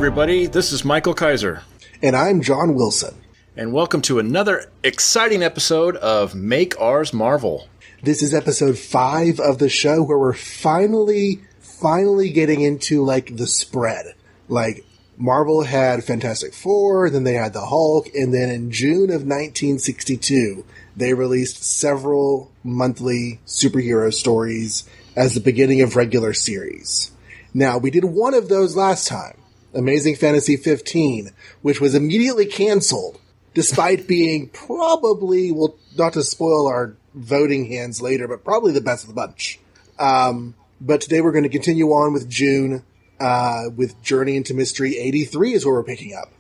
everybody. This is Michael Kaiser. And I'm John Wilson. And welcome to another exciting episode of Make Ours Marvel. This is episode 5 of the show where we're finally getting into, the spread. Marvel had Fantastic Four, then they had the Hulk, and then in June of 1962, they released several monthly superhero stories as the beginning of regular series. Now, we did one of those last time, Amazing Fantasy 15, which was immediately canceled, despite being probably, well, not to spoil our voting hands later, but probably the best of the bunch. But today we're going to continue on with June, with Journey into Mystery 83 is where we're picking up.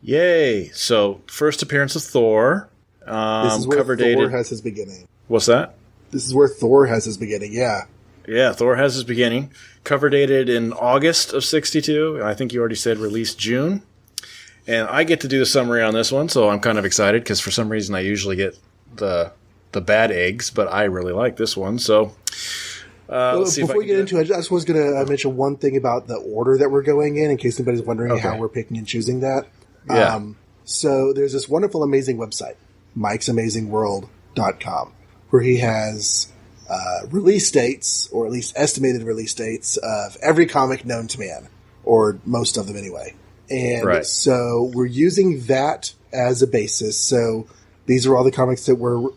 Yay! So, first appearance of Thor. This is where Thor has his beginning. What's that? This is where Thor has his beginning, yeah. Yeah, Thor has his beginning. Cover dated in August of 62. I think you already said released June. And I get to do the summary on this one, so I'm kind of excited because for some reason I usually get the bad eggs, but I really like this one. So, let's see before we get into it, I just was going to mention one thing about the order that we're going in case anybody's wondering how we're picking and choosing that. Yeah. So there's this wonderful, amazing website, Mike'sAmazingWorld.com, where he has release dates, or at least estimated release dates, of every comic known to man, or most of them anyway. And so we're using that as a basis. So these are all the comics that were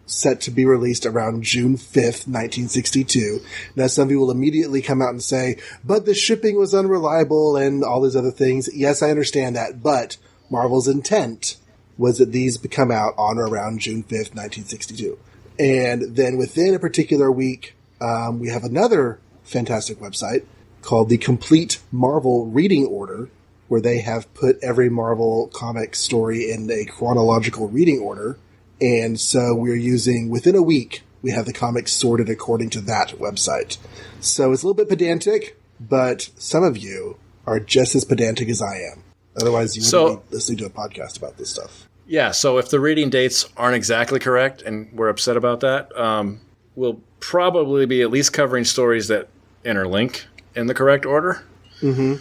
set to be released around June 5th, 1962. Now, some people will immediately come out and say, but the shipping was unreliable and all these other things. Yes, I understand that, but Marvel's intent was that these come out on or around June 5th, 1962. And then within a particular week, we have another fantastic website called the Complete Marvel Reading Order, where they have put every Marvel comic story in a chronological reading order. And so we're using, within a week, we have the comics sorted according to that website. So it's a little bit pedantic, but some of you are just as pedantic as I am. Otherwise, you wouldn't be listening to a podcast about this stuff. Yeah, so if the reading dates aren't exactly correct, and we're upset about that, we'll probably be at least covering stories that interlink in the correct order. Mm-hmm.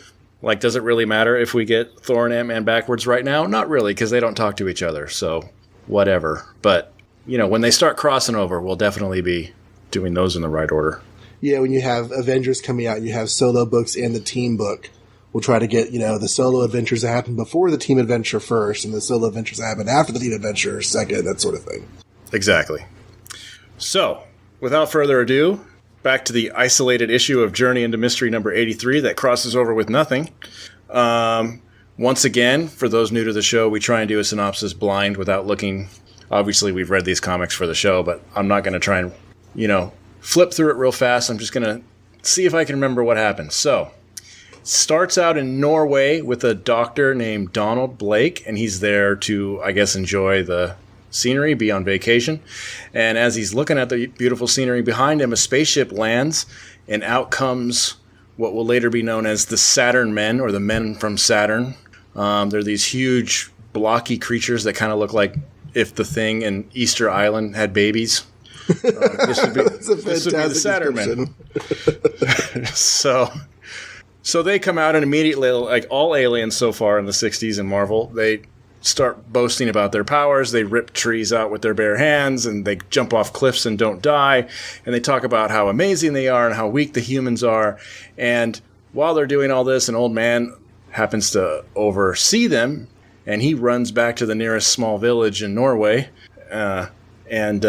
Does it really matter if we get Thor and Ant-Man backwards right now? Not really, because they don't talk to each other, so whatever. But, when they start crossing over, we'll definitely be doing those in the right order. Yeah, when you have Avengers coming out, you have solo books and the team book. We'll try to get, the solo adventures that happen before the team adventure first, and the solo adventures that happen after the team adventure second, that sort of thing. Exactly. So, without further ado, back to the isolated issue of Journey into Mystery number 83 that crosses over with nothing. Once again, for those new to the show, we try and do a synopsis blind without looking. Obviously, we've read these comics for the show, but I'm not going to try and, flip through it real fast. I'm just going to see if I can remember what happened. So, starts out in Norway with a doctor named Donald Blake, and he's there to, I guess, enjoy the scenery, be on vacation. And as he's looking at the beautiful scenery behind him, a spaceship lands, and out comes what will later be known as the Saturn Men, or the Men from Saturn. They're these huge, blocky creatures that kind of look like if the Thing and Easter Island had babies. This would be the Saturn Men. So they come out and immediately, like all aliens so far in the 60s in Marvel, they start boasting about their powers. They rip trees out with their bare hands, and they jump off cliffs and don't die. And they talk about how amazing they are and how weak the humans are. And while they're doing all this, an old man happens to oversee them, and he runs back to the nearest small village in Norway and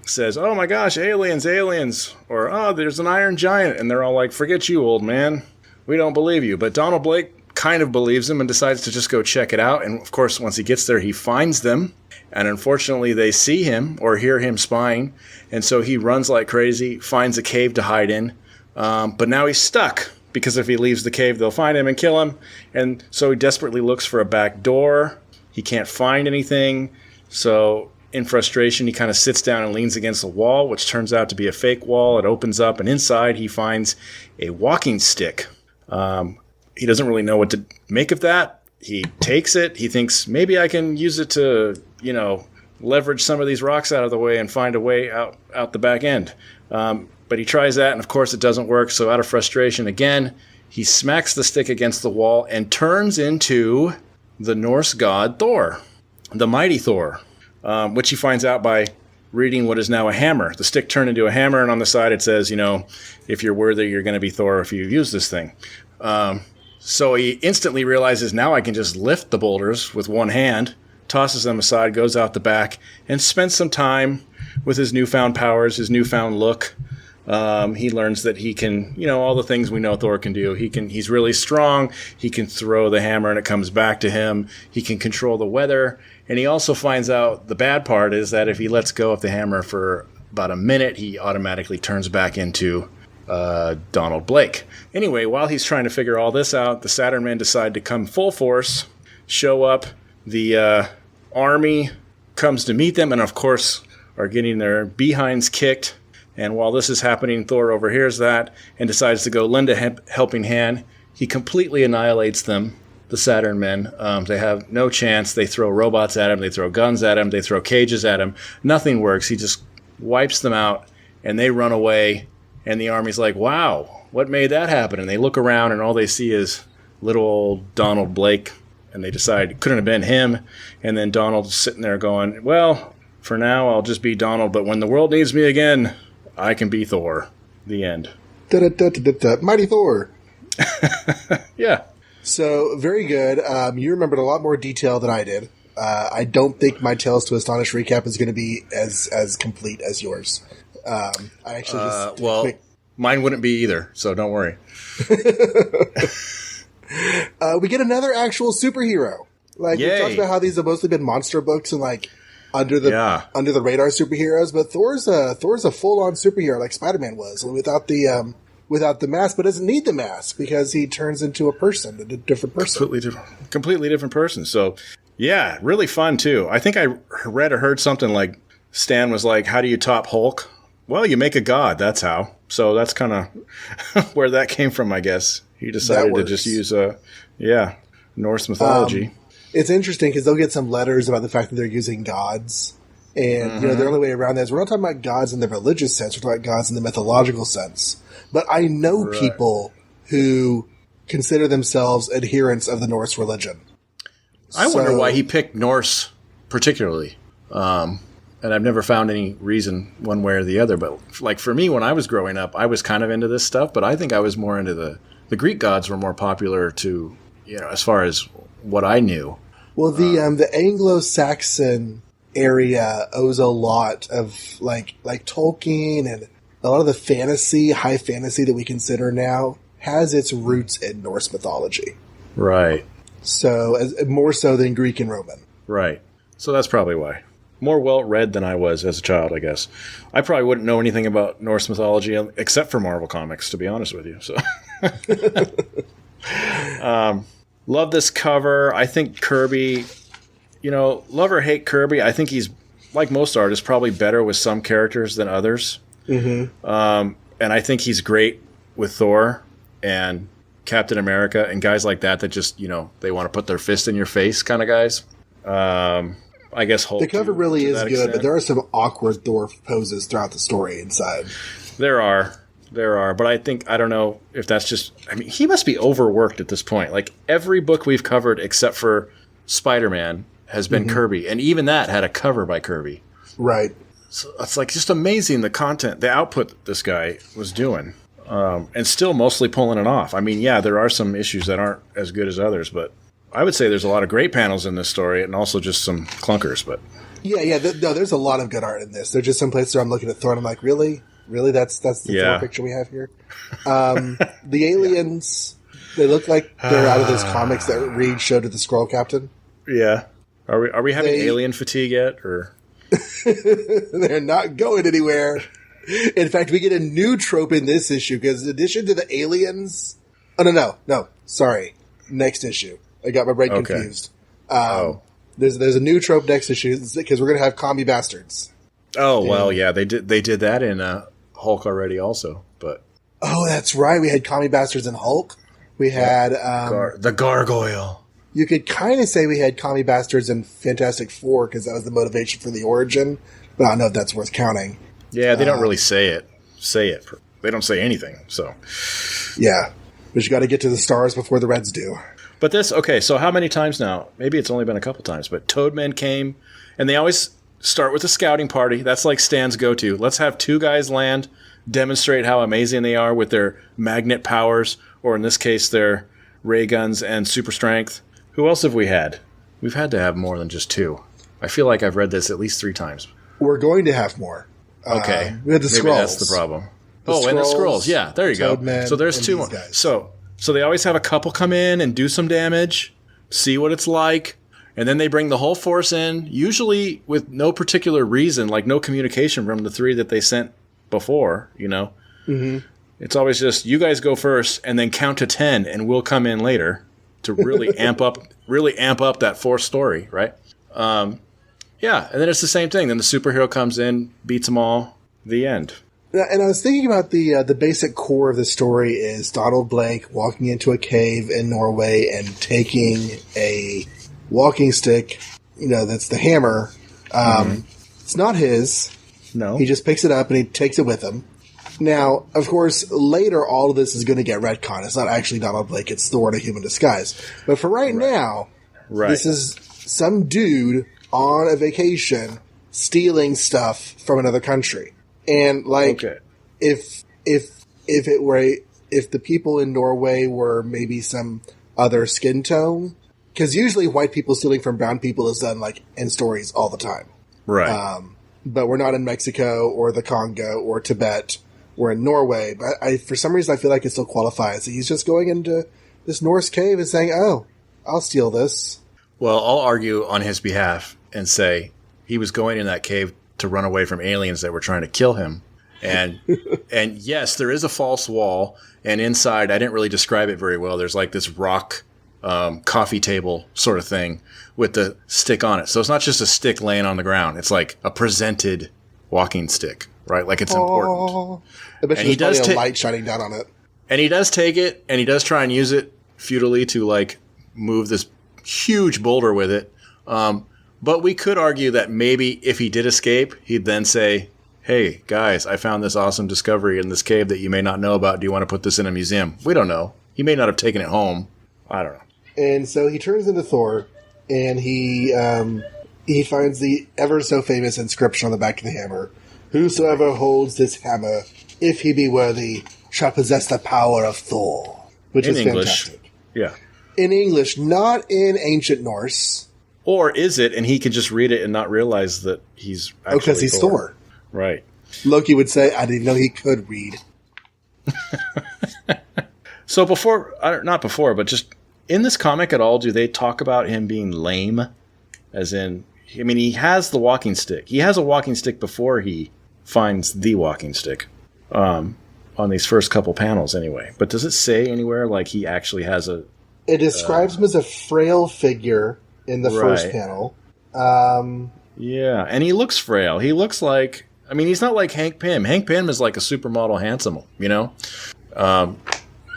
says, "Oh my gosh, aliens. Or, oh, there's an iron giant." And they're all like, "Forget you, old man. We don't believe you." But Donald Blake kind of believes him and decides to just go check it out. And, of course, once he gets there, he finds them. And, unfortunately, they see him or hear him spying. And so he runs like crazy, finds a cave to hide in. But now he's stuck because if he leaves the cave, they'll find him and kill him. And so he desperately looks for a back door. He can't find anything. So, in frustration, he kind of sits down and leans against the wall, which turns out to be a fake wall. It opens up, and inside he finds a walking stick. He doesn't really know what to make of that. He takes it. He thinks, maybe I can use it to, leverage some of these rocks out of the way and find a way out the back end. But he tries that, and of course it doesn't work. So out of frustration, again, he smacks the stick against the wall and turns into the Norse god Thor, the mighty Thor, which he finds out by reading what is now a hammer. The stick turned into a hammer, and on the side it says, if you're worthy, you're going to be Thor if you use this thing. So he instantly realizes, now I can just lift the boulders with one hand, tosses them aside, goes out the back, and spends some time with his newfound powers, his newfound look. He learns that he can, all the things we know Thor can do. He's really strong. He can throw the hammer and it comes back to him. He can control the weather. And he also finds out the bad part is that if he lets go of the hammer for about a minute, he automatically turns back into Donald Blake. Anyway, while he's trying to figure all this out, the Saturn Men decide to come full force, show up. The army comes to meet them and, of course, are getting their behinds kicked. And while this is happening, Thor overhears that and decides to go lend a helping hand. He completely annihilates them, the Saturn Men. They have no chance. They throw robots at him. They throw guns at him. They throw cages at him. Nothing works. He just wipes them out, and they run away. And the army's like, wow, what made that happen? And they look around, and all they see is little old Donald Blake. And they decide it couldn't have been him. And then Donald's sitting there going, well, for now, I'll just be Donald. But when the world needs me again, I can be Thor. The end. Mighty Thor. Yeah. So, very good. You remembered a lot more detail than I did. I don't think my Tales to Astonish recap is going to be as complete as yours. I actually just... mine wouldn't be either, so don't worry. We get another actual superhero. Like, we talked about how these have mostly been monster books and, like, under the radar superheroes, but Thor's a full on superhero like Spider-Man was, without the mask, but doesn't need the mask because he turns into a different person, completely different person. So yeah, really fun too. I think I read or heard something like Stan was like, "How do you top Hulk?" Well, you make a god. That's how. So that's kind of where that came from, I guess. He decided to just use Norse mythology. It's interesting because they'll get some letters about the fact that they're using gods. And, the only way around that is we're not talking about gods in the religious sense. We're talking about gods in the mythological sense. But I know people who consider themselves adherents of the Norse religion. I wonder why he picked Norse particularly. And I've never found any reason one way or the other. But, like, for me, when I was growing up, I was kind of into this stuff. But I think I was more into the Greek gods were more popular to, as far as what I knew. Well, the Anglo-Saxon area owes a lot of like Tolkien and a lot of the high fantasy that we consider now has its roots in Norse mythology. Right. So more so than Greek and Roman. Right. So that's probably why. More well-read than I was as a child, I guess. I probably wouldn't know anything about Norse mythology except for Marvel Comics, to be honest with you. So. Love this cover. I think Kirby, love or hate Kirby, I think he's, like most artists, probably better with some characters than others. Mm-hmm. And I think he's great with Thor and Captain America and guys like that just, they want to put their fist in your face kind of guys. I guess Hulk. The cover really is good, extent. But there are some awkward Thor poses throughout the story inside. There are, but I don't know if that's just, he must be overworked at this point. Like, every book we've covered except for Spider-Man has been Kirby, and even that had a cover by Kirby. Right. So it's like just amazing the content, the output that this guy was doing, and still mostly pulling it off. There are some issues that aren't as good as others, but I would say there's a lot of great panels in this story, and also just some clunkers. But there's a lot of good art in this. There's just some places where I'm looking at Thor and I'm like, really? Really? That's the Thor picture we have here? The aliens, they look like they're out of those comics that Reed showed to the Skrull Captain. Yeah. Are we having alien fatigue yet? Or they're not going anywhere. In fact, we get a new trope in this issue because in addition to the aliens... Oh, no. Sorry. Next issue. I got my brain confused. There's a new trope next issue because we're going to have commie bastards. Oh, well, yeah. They did that in Hulk already also. But that's right. We had commie bastards in Hulk. We had... the Gargoyle. You could kind of say we had commie bastards in Fantastic Four because that was the motivation for the origin, but I don't know if that's worth counting. Yeah, they don't really say it. They don't say anything, so... Yeah. But you got to get to the stars before the Reds do. But this, okay, so how many times now? Maybe it's only been a couple times, but Toadmen came, and they always start with a scouting party. That's like Stan's go-to. Let's have 2 guys land, demonstrate how amazing they are with their magnet powers, or in this case, their ray guns and super strength. Who else have we had? We've had to have more than just 2. I feel like I've read this at least 3 times. We're going to have more. Okay. We had the Maybe Skrulls. that's the problem. And the Skrulls. Yeah, there you go. So there's 2 more. So they always have a couple come in and do some damage, see what it's like, and then they bring the whole force in, usually with no particular reason, like no communication from the 3 that they sent before, you know. Mm-hmm. It's always just, you guys go first and then count to 10 and we'll come in later to really amp up that force story, right? Yeah, and then it's the same thing. Then the superhero comes in, beats them all, the end. And I was thinking about the basic core of the story is Donald Blake walking into a cave in Norway and taking a walking stick, that's the hammer. It's not his. No. He just picks it up and he takes it with him. Now, of course, later all of this is going to get retconned. It's not actually Donald Blake, it's Thor in a human disguise. But for right now, this is some dude on a vacation stealing stuff from another country. And if the people in Norway were maybe some other skin tone, because usually white people stealing from brown people is done in stories all the time, right? But we're not in Mexico or the Congo or Tibet. We're in Norway. But for some reason, I feel like it still qualifies. He's just going into this Norse cave and saying, "Oh, I'll steal this." Well, I'll argue on his behalf and say he was going in that cave to run away from aliens that were trying to kill him. And and yes, there is a false wall, and inside, I didn't really describe it very well. There's this rock coffee table sort of thing with the stick on it. So it's not just a stick laying on the ground. It's like a presented walking stick, right? Like it's important. I bet there's probably a light shining down on it. And he does take it, and he does try and use it futilely to move this huge boulder with it. But we could argue that maybe if he did escape, he'd then say, "Hey, guys, I found this awesome discovery in this cave that you may not know about. Do you want to put this in a museum?" We don't know. He may not have taken it home. I don't know. And so he turns into Thor, and he finds the ever so famous inscription on the back of the hammer. "Whosoever holds this hammer, if he be worthy, shall possess the power of Thor." Which is fantastic. Yeah. In English, not in ancient Norse. Or is it, and he can just read it and not realize that he's actually because he's Thor. Right. Loki would say, "I didn't know he could read." So but just in this comic at all, do they talk about him being lame? As in, he has the walking stick. He has a walking stick before he finds the walking stick. On these first couple panels anyway. But does it say anywhere he actually has a... It describes him as a frail figure in the first panel. Yeah, and he looks frail. He looks like... he's not like Hank Pym. Hank Pym is like a supermodel handsome,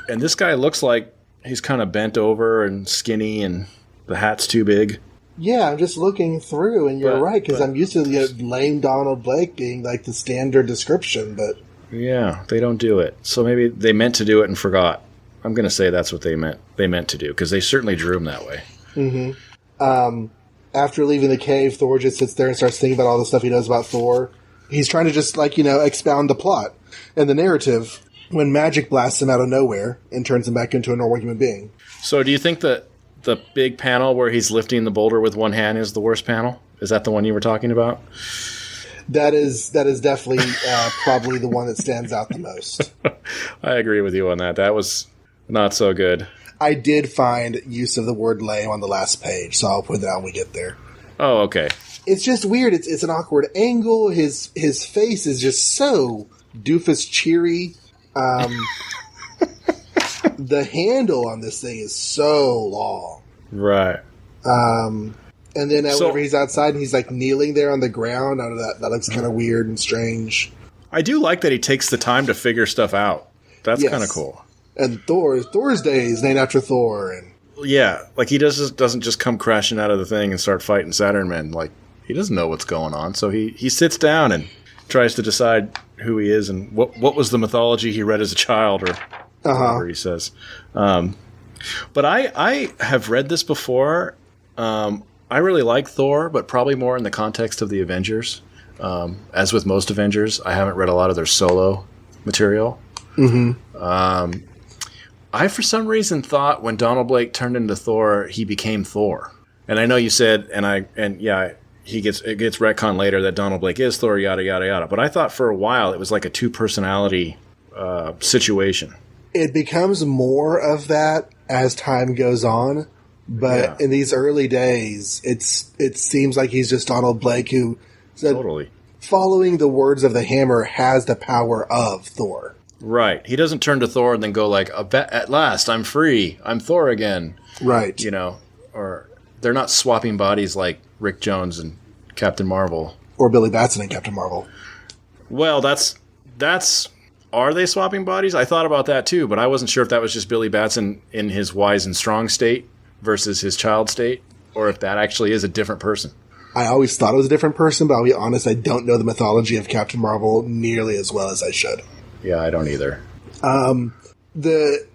and this guy looks like he's kind of bent over and skinny and the hat's too big. Yeah, I'm just looking through, and you're right, because I'm used to the lame Donald Blake being the standard description, but... Yeah, they don't do it. So maybe they meant to do it and forgot. I'm going to say that's what they meant to do, because they certainly drew him that way. Mm-hmm. After leaving the cave, Thor just sits there and starts thinking about all the stuff he knows about Thor. He's trying to just, expound the plot and the narrative when magic blasts him out of nowhere and turns him back into a normal human being. So do you think that the big panel where he's lifting the boulder with one hand is the worst panel? Is that the one you were talking about? That is definitely probably the one that stands out the most. I agree with you on that. That was not so good. I did find use of the word lame on the last page, so I'll put that when we get there. Oh, okay. It's just weird. It's an awkward angle. His face is just so doofus cheery. The handle on this thing is so long. Right. And then whenever he's outside and he's kneeling there on the ground, I don't know, that looks kind of weird and strange. I do like that he takes the time to figure stuff out. That's kind of cool. And Thor's Day is named after Thor. And yeah, he doesn't just come crashing out of the thing and start fighting Saturn men. He doesn't know what's going on. So he sits down and tries to decide who he is and what was the mythology he read as a child or whatever he says. But I have read this before. I really like Thor, but probably more in the context of the Avengers. As with most Avengers, I haven't read a lot of their solo material. Mm-hmm. I, for some reason, thought when Donald Blake turned into Thor, he became Thor. And I know you said, it gets retconned later that Donald Blake is Thor, yada, yada, yada. But I thought for a while it was like a two-personality situation. It becomes more of that as time goes on. But in these early days, it seems like he's just Donald Blake who, totally, following the words of the hammer, has the power of Thor. Right. He doesn't turn to Thor and then go like, at last, I'm free. I'm Thor again. Right. Or they're not swapping bodies like Rick Jones and Captain Marvel. Or Billy Batson and Captain Marvel. Well, that's are they swapping bodies? I thought about that too, but I wasn't sure if that was just Billy Batson in his wise and strong state versus his child state, or if that actually is a different person. I always thought it was a different person, but I'll be honest, I don't know the mythology of Captain Marvel nearly as well as I should. Yeah, I don't either. The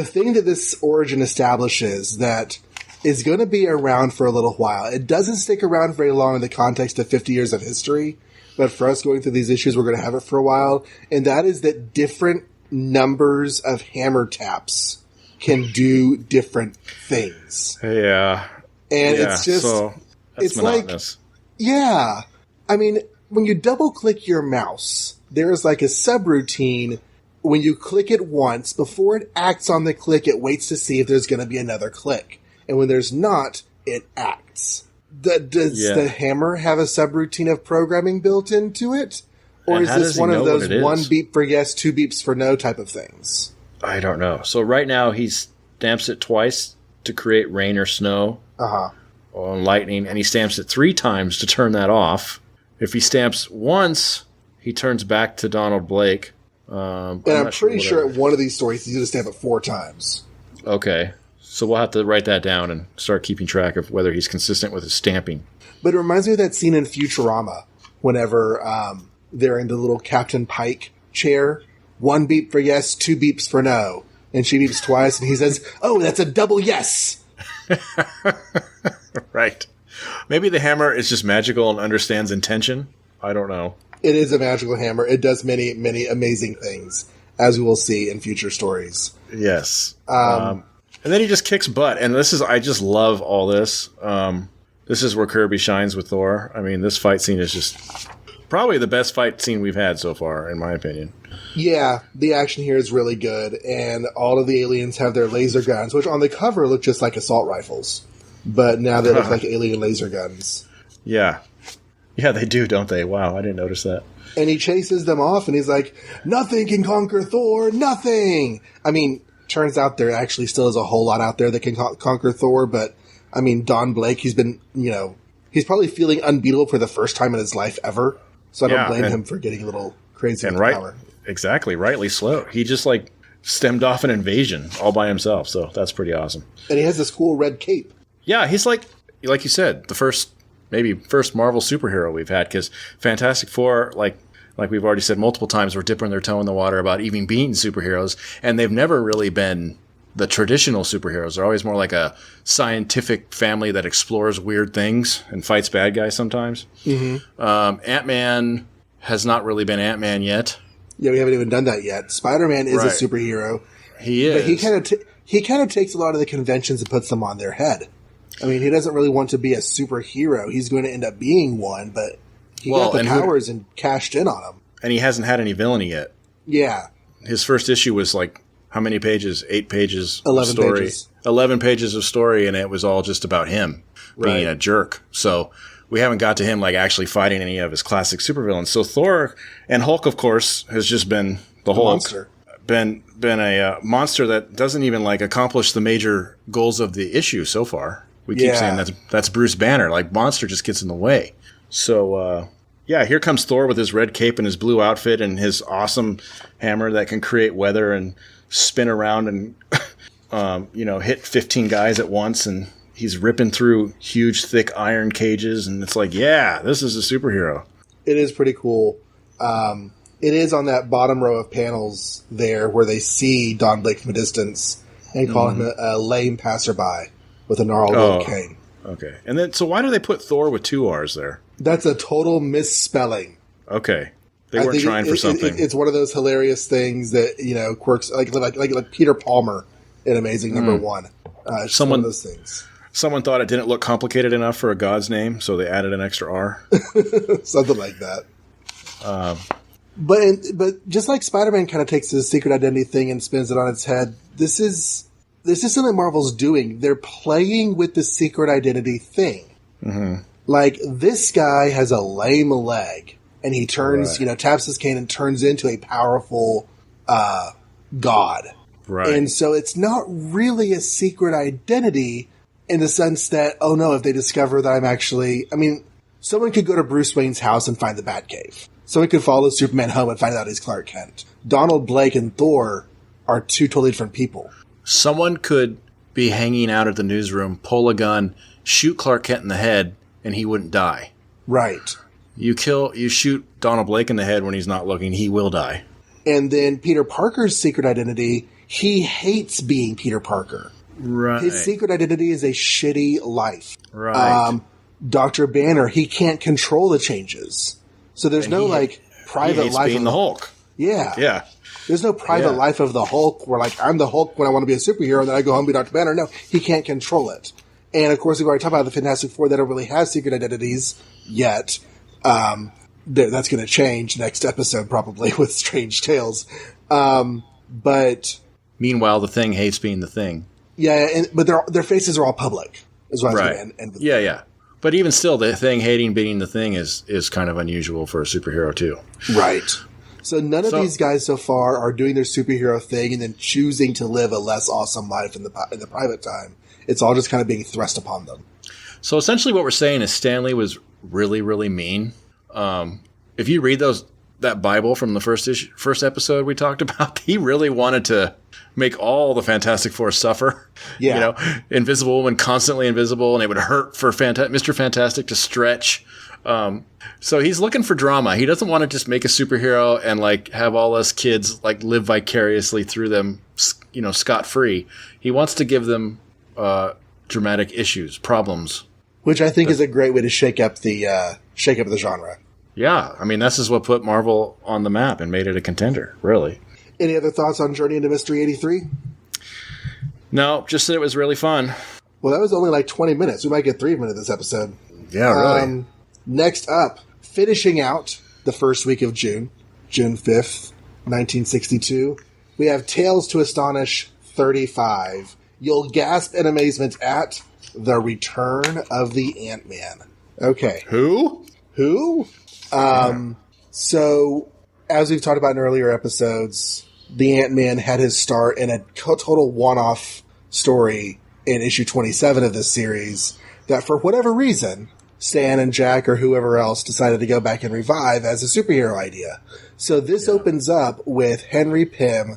thing that this origin establishes that is going to be around for a little while. It doesn't stick around very long in the context of 50 years of history, but for us going through these issues, we're going to have it for a while, and that is that different numbers of hammer taps can do different things. Yeah. And it's just... So that's it's monotonous. I mean, when you double-click your mouse, there is like a subroutine. When you click it once, before it acts on the click, it waits to see if there's going to be another click. And when there's not, it acts. Does the hammer have a subroutine of programming built into it? Or is this one of those one beep for yes, two beeps for no type of things? I don't know. So right now he stamps it twice to create rain or snow or lightning, and he stamps it 3 times to turn that off. If he stamps once, he turns back to Donald Blake. I'm pretty sure at one of these stories he's going to stamp it 4 times. Okay. So we'll have to write that down and start keeping track of whether he's consistent with his stamping. But it reminds me of that scene in Futurama whenever they're in the little Captain Pike chair. 1 beep for yes, 2 beeps for no. And she beeps twice, and he says, "Oh, that's a double yes." Right. Maybe the hammer is just magical and understands intention. I don't know. It is a magical hammer. It does many, many amazing things, as we will see in future stories. Yes. And then he just kicks butt. And I just love all this. This is where Kirby shines with Thor. I mean, this fight scene is just probably the best fight scene we've had so far, in my opinion. Yeah, the action here is really good, and all of the aliens have their laser guns, which on the cover look just like assault rifles. But now they look like alien laser guns. Yeah. Yeah, they do, don't they? Wow, I didn't notice that. And he chases them off, and he's like, "Nothing can conquer Thor, nothing!" I mean, turns out there actually still is a whole lot out there that can conquer Thor, but, I mean, Don Blake, he's been, he's probably feeling unbeatable for the first time in his life ever, so I don't blame him for getting a little crazy with power. Exactly, rightly slow. He just, stemmed off an invasion all by himself, so that's pretty awesome. And he has this cool red cape. Yeah, he's like you said, the first Marvel superhero we've had, because Fantastic Four, like we've already said multiple times, were dipping their toe in the water about even being superheroes, and they've never really been the traditional superheroes. They're always more like a scientific family that explores weird things and fights bad guys sometimes. Mm-hmm. Ant-Man has not really been Ant-Man yet. Yeah, we haven't even done that yet. Spider-Man is a superhero. He is. But he kind of takes a lot of the conventions and puts them on their head. I mean, he doesn't really want to be a superhero. He's going to end up being one, but he got the powers and cashed in on them. And he hasn't had any villainy yet. Yeah. His first issue was how many pages? 8 pages 11 of story. pages. 11 pages of story, and it was all just about him being a jerk. So we haven't got to him actually fighting any of his classic supervillains. So Thor and Hulk, of course, has just been the Hulk. Monster. Been a monster that doesn't even accomplish the major goals of the issue so far. We keep saying that's Bruce Banner. Monster just gets in the way. So here comes Thor with his red cape and his blue outfit and his awesome hammer that can create weather and spin around and hit 15 guys at once, and he's ripping through huge, thick iron cages, and it's this is a superhero. It is pretty cool. It is on that bottom row of panels there where they see Don Blake from a distance and call him a lame passerby with a gnarled old cane. Okay. And then, so why do they put Thor with 2 R's there? That's a total misspelling. Okay. They weren't trying for something. It's one of those hilarious things that, quirks, like Peter Palmer in Amazing Number 1. It's one of those things. Someone thought it didn't look complicated enough for a god's name, so they added an extra R. Something like that. But just like Spider-Man kind of takes the secret identity thing and spins it on its head, this is something Marvel's doing. They're playing with the secret identity thing. Mm-hmm. Like, this guy has a lame leg, and he turns, taps his cane and turns into a powerful god. Right. And so it's not really a secret identity in the sense that, oh no, if they discover that I'm actually... I mean, someone could go to Bruce Wayne's house and find the Batcave. Someone could follow Superman home and find out he's Clark Kent. Donald Blake and Thor are 2 totally different people. Someone could be hanging out at the newsroom, pull a gun, shoot Clark Kent in the head, and he wouldn't die. Right. You shoot Donald Blake in the head when he's not looking, he will die. And then Peter Parker's secret identity, he hates being Peter Parker. Right. His secret identity is a shitty life. Right. Dr. Banner, he can't control the changes. So there's no private life being of the Hulk. Yeah. Yeah. There's no private life of the Hulk where I'm the Hulk when I want to be a superhero and then I go home and be Dr. Banner. No, he can't control it. And of course, we've already talked about the Fantastic Four. They don't really have secret identities yet. That's going to change next episode probably with Strange Tales. But meanwhile, the Thing hates being the Thing. Yeah, but their faces are all public. Is what I was going to end with. Yeah, yeah. But even still, the Thing hating being the Thing is kind of unusual for a superhero too. Right. So none of these guys so far are doing their superhero thing and then choosing to live a less awesome life in the private time. It's all just kind of being thrust upon them. So essentially what we're saying is Stan Lee was really, really mean. If you read that Bible from the first episode we talked about, he really wanted to make all the Fantastic Four suffer. Yeah. Invisible Woman constantly invisible, and it would hurt for Mr. Fantastic to stretch. So he's looking for drama. He doesn't want to just make a superhero and have all us kids live vicariously through them, scot-free. He wants to give them dramatic issues, problems. Which I think is a great way to shake up the genre. Yeah, I mean, this is what put Marvel on the map and made it a contender, really. Any other thoughts on Journey into Mystery 83? No, just that it was really fun. Well, that was only 20 minutes. We might get 3 minutes this episode. Yeah, really. Next up, finishing out the first week of June 5th, 1962, we have Tales to Astonish 35. You'll gasp in amazement at The Return of the Ant-Man. Okay. Who? So, as we've talked about in earlier episodes, the Ant-Man had his start in a total one-off story in issue 27 of this series that, for whatever reason, Stan and Jack or whoever else decided to go back and revive as a superhero idea. So this opens up with Henry Pym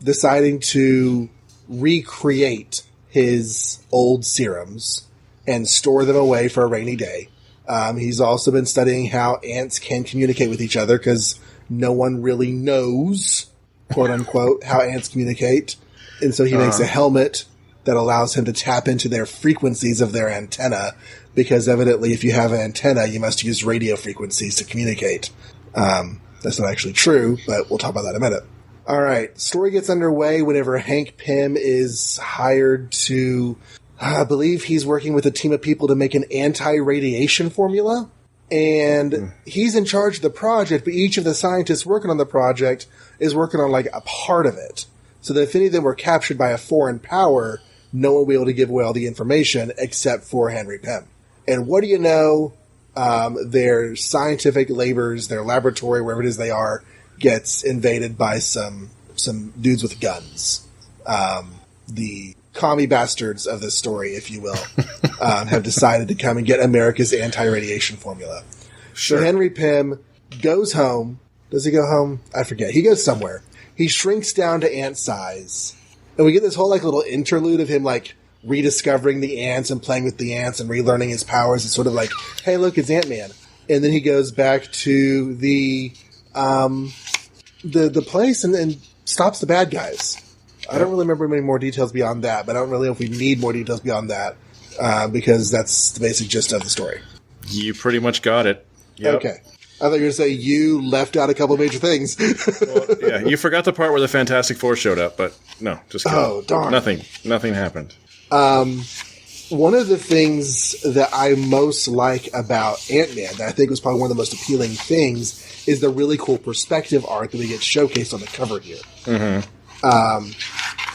deciding to recreate his old serums and store them away for a rainy day. He's also been studying how ants can communicate with each other because no one really knows, quote unquote, how ants communicate. And so he makes a helmet that allows him to tap into their frequencies of their antenna, because evidently if you have an antenna, you must use radio frequencies to communicate. That's not actually true, but we'll talk about that in a minute. All right, story gets underway whenever Hank Pym is hired to, I believe he's working with a team of people to make an anti-radiation formula. And he's in charge of the project, but each of the scientists working on the project is working on a part of it. So that if any of them were captured by a foreign power, no one will be able to give away all the information except for Henry Pym. And what do you know? Their scientific labors, their laboratory, wherever it is they are, gets invaded by some dudes with guns. The commie bastards of this story, if you will, have decided to come and get America's anti-radiation formula. Sure. So Henry Pym goes home. Does he go home? I forget. He goes somewhere. He shrinks down to ant size. And we get this whole little interlude of him rediscovering the ants and playing with the ants and relearning his powers. It's sort of hey, look, it's Ant-Man. And then he goes back to the the place and stops the bad guys. I don't really remember many more details beyond that, but I don't really know if we need more details beyond that because that's the basic gist of the story. You pretty much got it. Yep. Okay. I thought you were going to say you left out a couple of major things. Well, yeah, you forgot the part where the Fantastic Four showed up, but no, just kidding. Oh, darn. Nothing happened. One of the things that I most like about Ant-Man, that I think was probably one of the most appealing things, is the really cool perspective art that we get showcased on the cover here. Mm-hmm.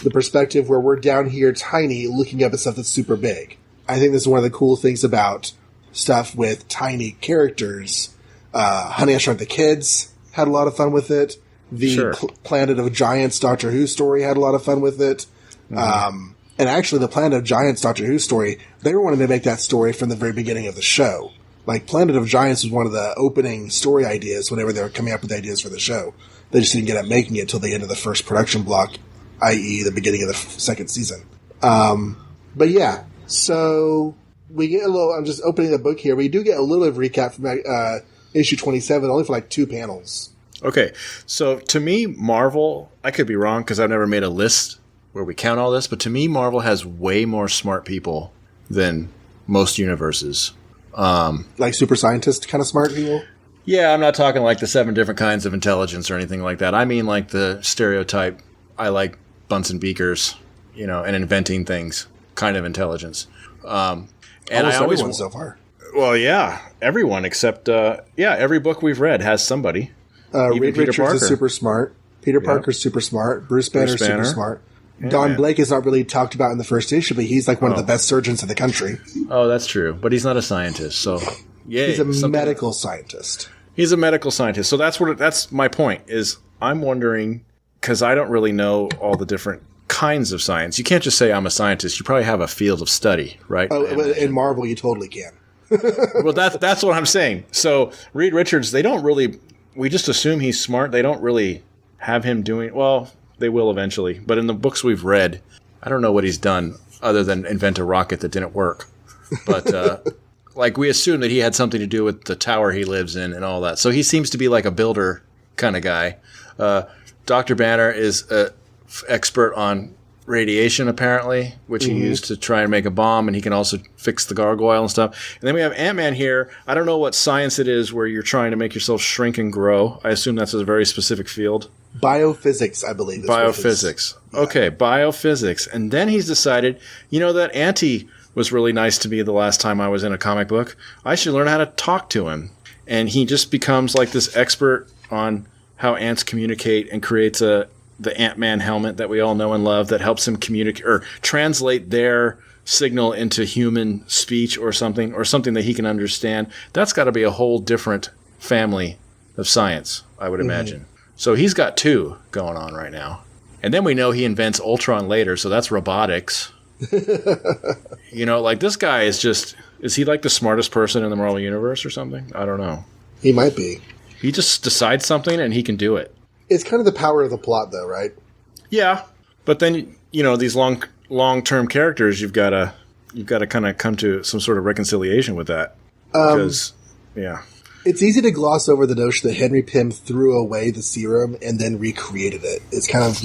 The perspective where we're down here tiny looking up at stuff that's super big. I think this is one of the cool things about stuff with tiny characters. Honey, I Shrunk the Kids had a lot of fun with it. The Planet of Giants Doctor Who story had a lot of fun with it. Mm-hmm. And actually, the Planet of Giants Doctor Who story, they were wanting to make that story from the very beginning of the show. Like, Planet of Giants was one of the opening story ideas whenever they were coming up with ideas for the show. They just didn't get up making it until the end of the first production block, i.e. the beginning of the second season. But yeah, so we get a little, I'm just opening the book here, we do get a little bit of recap from issue 27, only for like 2 panels. Okay, so to me, Marvel, I could be wrong because I've never made a list where we count all this, but to me, Marvel has way more smart people than most universes. Like super scientist kind of smart people? Yeah, I'm not talking like the 7 different kinds of intelligence or anything like that. I mean like the stereotype, I like Bunsen beakers, and inventing things kind of intelligence. And almost everyone so far. Well, yeah, everyone except, every book we've read has somebody. Reed Richards is super smart. Peter Parker's super smart. Bruce Banner's super smart. Don Blake is not really talked about in the first issue, but he's like one of the best surgeons in the country. Oh, that's true. But he's not a scientist, so yay. He's a medical scientist. He's a medical scientist. So that's my point, is I'm wondering, because I don't really know all the different kinds of science. You can't just say I'm a scientist. You probably have a field of study, right? Oh, in Marvel, you totally can. Well, that's what I'm saying. So Reed Richards, we just assume he's smart. They don't really have him doing, well, they will eventually. But in the books we've read, I don't know what he's done other than invent a rocket that didn't work. But we assume that he had something to do with the tower he lives in and all that. So he seems to be like a builder kind of guy. Dr. Banner is an expert on radiation, apparently, which he used to try and make a bomb, and he can also fix the gargoyle and stuff. And then we have Ant-Man here. I don't know what science it is where you're trying to make yourself shrink and grow. I assume that's a very specific field. Biophysics, I believe. Biophysics. Okay, biophysics. And then he's decided, that Auntie was really nice to me the last time I was in a comic book. I should learn how to talk to him. And he just becomes like this expert on how ants communicate and creates the Ant-Man helmet that we all know and love that helps him communicate or translate their signal into human speech or something that he can understand. That's got to be a whole different family of science, I would imagine. So he's got 2 going on right now. And then we know he invents Ultron later, so that's robotics. This guy is he like the smartest person in the Marvel Universe or something? I don't know. He might be. He just decides something and he can do it. It's kind of the power of the plot, though, right? Yeah, but then these long-term characters, you've got to kind of come to some sort of reconciliation with that. Because, it's easy to gloss over the notion that Henry Pym threw away the serum and then recreated it. It's kind of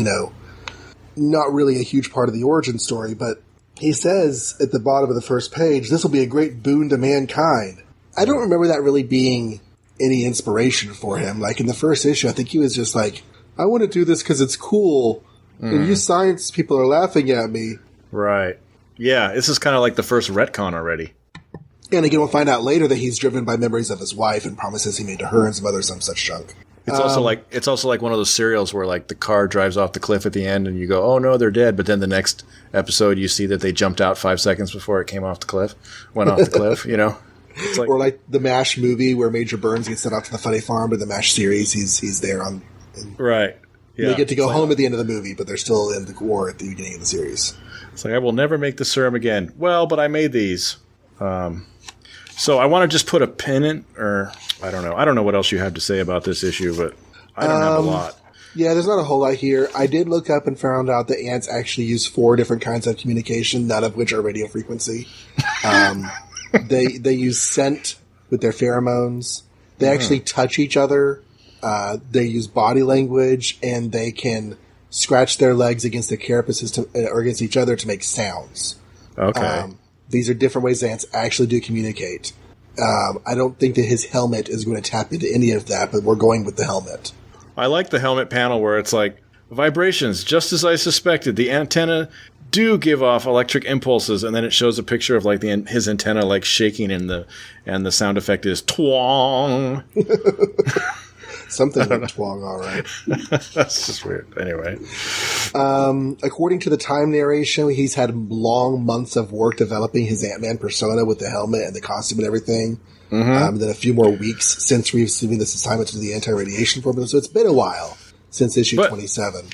not really a huge part of the origin story, but he says at the bottom of the first page, "This will be a great boon to mankind." I don't remember that really being any inspiration for him. Like in the first issue, I think he was just like, I want to do this because it's cool, and you science people are laughing at me. Right. Yeah, this is kind of like the first retcon already. And again, we'll find out later that he's driven by memories of his wife and promises he made to her and some such junk. It's also like one of those serials where like the car drives off the cliff at the end and you go, oh no, they're dead. But then the next episode you see that they jumped out 5 seconds before it went off the cliff. It's like, or like the MASH movie where Major Burns gets sent off to the funny farm, but the MASH series, he's there on. Right. Yeah. They get to go home at the end of the movie, but they're still in the war at the beginning of the series. It's like, I will never make the serum again. Well, but I made these. So I want to just put a pin in, or I don't know. I don't know what else you have to say about this issue, but I don't have a lot. Yeah, there's not a whole lot here. I did look up and found out that ants actually use 4 different kinds of communication, none of which are radio frequency. They use scent with their pheromones. They actually touch each other They use body language, and they can scratch their legs against the carapaces or against each other to make sounds. Okay. These are different ways ants actually do communicate. I don't think that his helmet is going to tap into any of that, but we're going with the helmet. I like the helmet panel where it's like, vibrations, just as I suspected. The antenna do give off electric impulses, and then it shows a picture of like his antenna like shaking, and the sound effect is twang. Something like twang, all right. That's just weird. Anyway, according to the Time narration, he's had long months of work developing his Ant-Man persona with the helmet and the costume and everything. Mm-hmm. Then a few more weeks since receiving this assignment to the anti-radiation formula. So it's been a while since issue 27.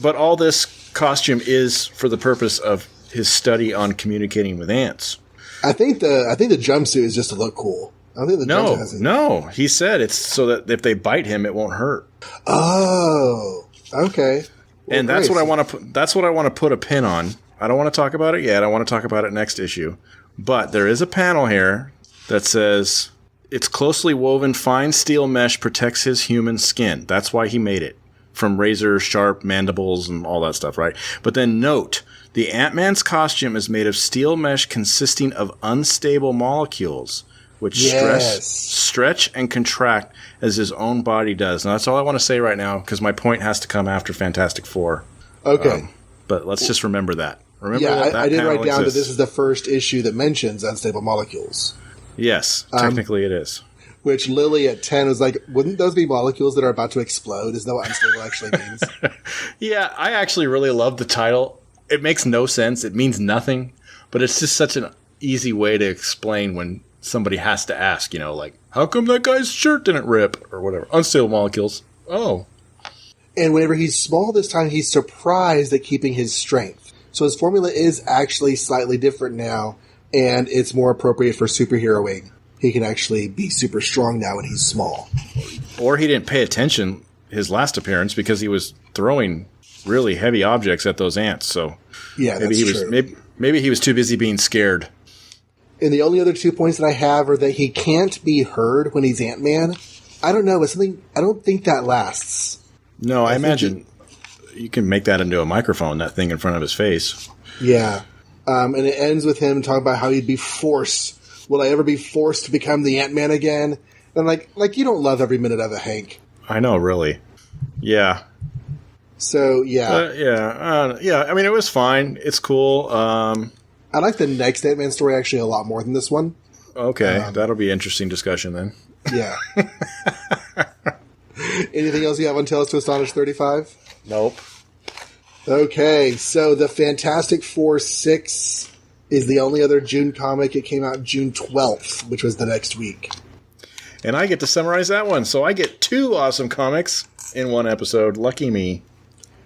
But all this costume is for the purpose of his study on communicating with ants. I think the jumpsuit is just to look cool. I don't think the jumpsuit has No. He said it's so that if they bite him, it won't hurt. Oh, okay. Well, and that's what I want to. That's what I want to put a pin on. I don't want to talk about it yet. I want to talk about it next issue. But there is a panel here that says its closely woven fine steel mesh protects his human skin. That's why he made it. From razor sharp mandibles and all that stuff, right? But then note, the Ant-Man's costume is made of steel mesh consisting of unstable molecules, which stretch and contract as his own body does. Now, that's all I want to say right now, because my point has to come after Fantastic Four. Okay. But let's just remember that. I did write down that this is the first issue that mentions unstable molecules. Yes, technically it is. Which Lily at 10 was like, wouldn't those be molecules that are about to explode? Isn't that what unstable actually means? Yeah, I actually really love the title. It makes no sense. It means nothing. But it's just such an easy way to explain when somebody has to ask, like, how come that guy's shirt didn't rip? Or whatever. Unstable molecules. Oh. And whenever he's small this time, he's surprised at keeping his strength. So his formula is actually slightly different now, and it's more appropriate for superheroing. He can actually be super strong now when he's small. Or he didn't pay attention his last appearance because he was throwing really heavy objects at those ants. So yeah, maybe maybe he was too busy being scared. And the only other 2 points that I have are that he can't be heard when he's Ant-Man. I don't know. It's something. I don't think that lasts. No, I imagine you can make that into a microphone, that thing in front of his face. Yeah. And it ends with him talking about how he'd be forced. Will I ever be forced to become the Ant-Man again? And like you don't love every minute of it, Hank. I know, really. Yeah. So, yeah. Yeah. I mean, it was fine. It's cool. I like the next Ant-Man story actually a lot more than this one. Okay. That'll be interesting discussion then. Yeah. Anything else you have on Tales to Astonish 35? Nope. Okay. So, the Fantastic Four 6... is the only other June comic. It came out June 12th, which was the next week. And I get to summarize that one, so I get 2 awesome comics in one episode. Lucky me.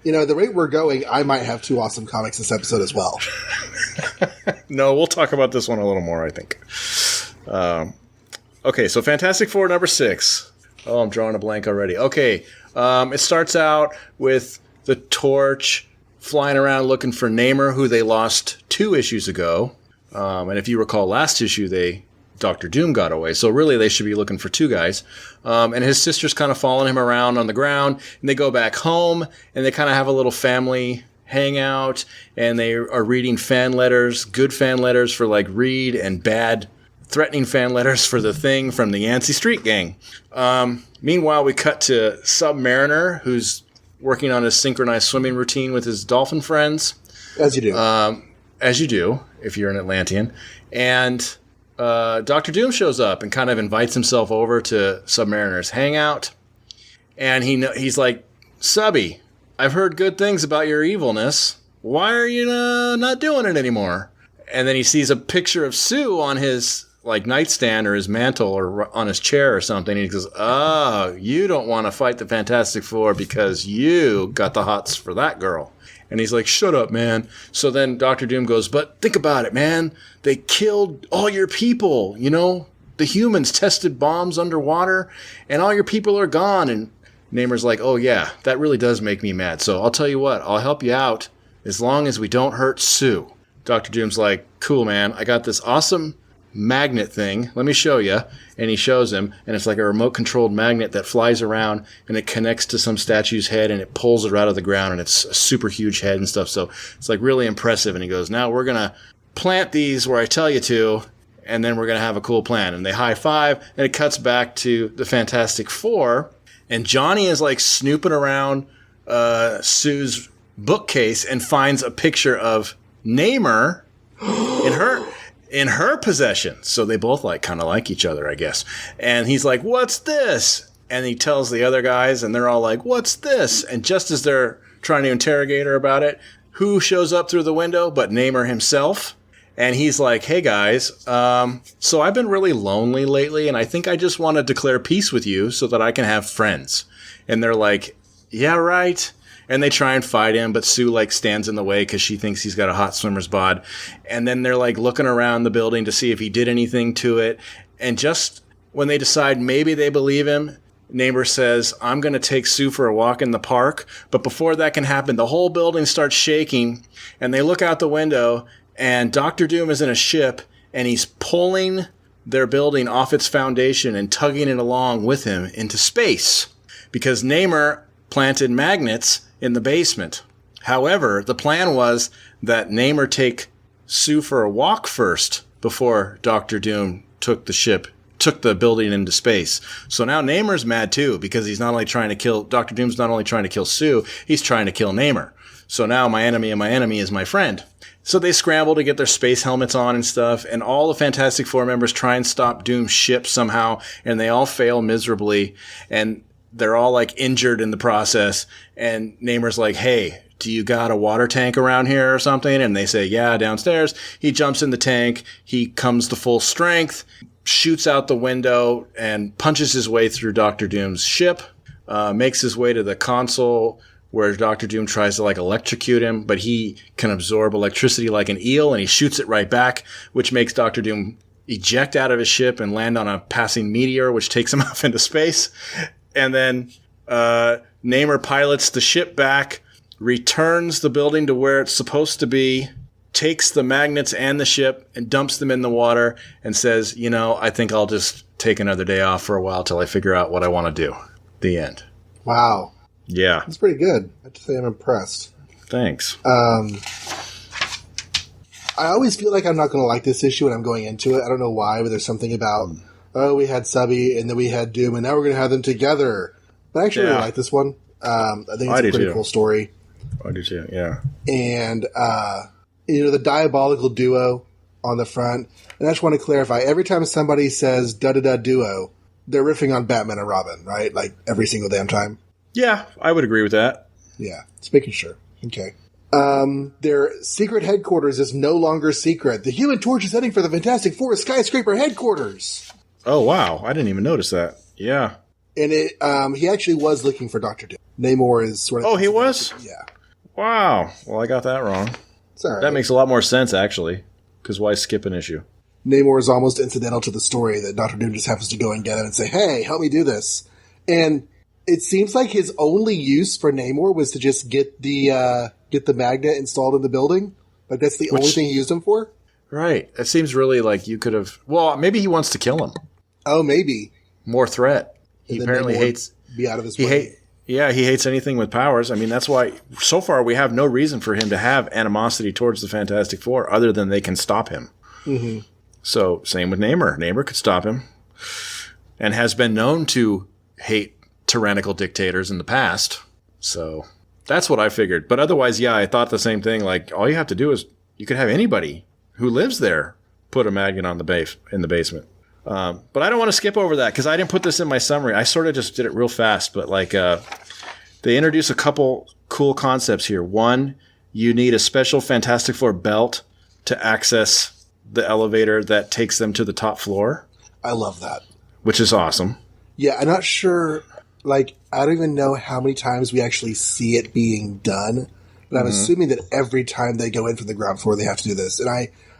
The rate we're going, I might have 2 awesome comics this episode as well. No, we'll talk about this one a little more, I think. Okay, so Fantastic Four number 6. Oh, I'm drawing a blank already. Okay, it starts out with the Torch flying around looking for Namor, who they lost 2 issues ago. And if you recall last issue, Dr. Doom got away. So really they should be looking for 2 guys. And his sister's kind of following him around on the ground. And they go back home and they kind of have a little family hangout. And they are reading fan letters, good fan letters for like Reed, and bad threatening fan letters for the Thing from the Yancey Street Gang. Meanwhile, we cut to Submariner, who's working on his synchronized swimming routine with his dolphin friends. As you do. As you do, if you're an Atlantean. And Dr. Doom shows up and kind of invites himself over to Submariner's hangout. And he's like, Subby, I've heard good things about your evilness. Why are you not doing it anymore? And then he sees a picture of Sue on his nightstand or his mantle or on his chair or something. And he goes, oh, you don't want to fight the Fantastic Four because you got the hots for that girl. And he's like, shut up, man. So then Dr. Doom goes, but think about it, man. They killed all your people. The humans tested bombs underwater and all your people are gone. And Namor's like, oh, yeah, that really does make me mad. So I'll tell you what, I'll help you out as long as we don't hurt Sue. Dr. Doom's like, cool, man. I got this awesome magnet thing. Let me show you. And he shows him, and it's like a remote-controlled magnet that flies around, and it connects to some statue's head, and it pulls it out of the ground, and it's a super huge head and stuff. So it's like really impressive. And he goes, now we're going to plant these where I tell you to, and then we're going to have a cool plan. And they high five, and it cuts back to the Fantastic Four, and Johnny is like snooping around Sue's bookcase and finds a picture of Namor in her possession. So they both kind of like each other, I guess. And he's like, what's this? And he tells the other guys, and they're all like, what's this? And just as they're trying to interrogate her about it, who shows up through the window but Namor himself? And he's like, hey guys, so I've been really lonely lately, and I think I just want to declare peace with you so that I can have friends. And they're like, yeah, right. And they try and fight him, but Sue stands in the way because she thinks he's got a hot swimmer's bod. And then they're looking around the building to see if he did anything to it. And just when they decide maybe they believe him, Namor says, I'm going to take Sue for a walk in the park. But before that can happen, the whole building starts shaking, and they look out the window, and Dr. Doom is in a ship, and he's pulling their building off its foundation and tugging it along with him into space because Namor planted magnets in the basement. However, the plan was that Namor take Sue for a walk first before Dr. Doom took the building into space. So now Namor's mad too because he's not only trying to kill Dr. Doom's not only trying to kill Sue, he's trying to kill Namor. So now my enemy and my enemy is my friend. So they scramble to get their space helmets on and stuff, and all the Fantastic Four members try and stop Doom's ship somehow, and they all fail miserably, and they're all injured in the process. And Namor's like, hey, do you got a water tank around here or something? And they say, yeah, downstairs. He jumps in the tank. He comes to full strength, shoots out the window, and punches his way through Dr. Doom's ship, makes his way to the console where Dr. Doom tries to electrocute him, but he can absorb electricity like an eel, and he shoots it right back, which makes Dr. Doom eject out of his ship and land on a passing meteor, which takes him off into space. And then Namor pilots the ship back, returns the building to where it's supposed to be, takes the magnets and the ship and dumps them in the water and says, I think I'll just take another day off for a while till I figure out what I want to do. The end. Wow. Yeah. That's pretty good. I have to say I'm impressed. Thanks. I always feel like I'm not going to like this issue when I'm going into it. I don't know why, but there's something about, we had Subby and then we had Doom and now we're going to have them together. But I actually really like this one. I think it's a pretty cool story. I do too, yeah. And, the diabolical duo on the front. And I just want to clarify, every time somebody says da-da-da duo, they're riffing on Batman and Robin, right? Every single damn time. Yeah, I would agree with that. Yeah, just making sure. Okay. Their secret headquarters is no longer secret. The Human Torch is heading for the Fantastic Four skyscraper headquarters. Oh, wow. I didn't even notice that. Yeah. And he actually was looking for Dr. Doom. Namor is sort of... Oh, he was? Yeah. Wow. Well, I got that wrong. It's all right. That makes a lot more sense, actually. Because why skip an issue? Namor is almost incidental to the story that Dr. Doom just happens to go and get him and say, hey, help me do this. And it seems like his only use for Namor was to just get the magnet installed in the building. That's the only thing he used him for? Right. It seems really like you could have... Well, maybe he wants to kill him. Oh, maybe. More threat. He apparently hates... Be out of his way. He hates anything with powers. I mean, that's why, so far, we have no reason for him to have animosity towards the Fantastic Four other than they can stop him. Mm-hmm. So, same with Namor. Namor could stop him and has been known to hate tyrannical dictators in the past. So, that's what I figured. But otherwise, yeah, I thought the same thing. All you have to do is, you could have anybody who lives there put a magnet on in the basement. But I don't want to skip over that because I didn't put this in my summary. I sort of just did it real fast, but they introduce a couple cool concepts here. One, you need a special Fantastic Four belt to access the elevator that takes them to the top floor. I love that. Which is awesome. Yeah, I'm not sure, I don't even know how many times we actually see it being done, but I'm assuming that every time they go in from the ground floor, they have to do this. And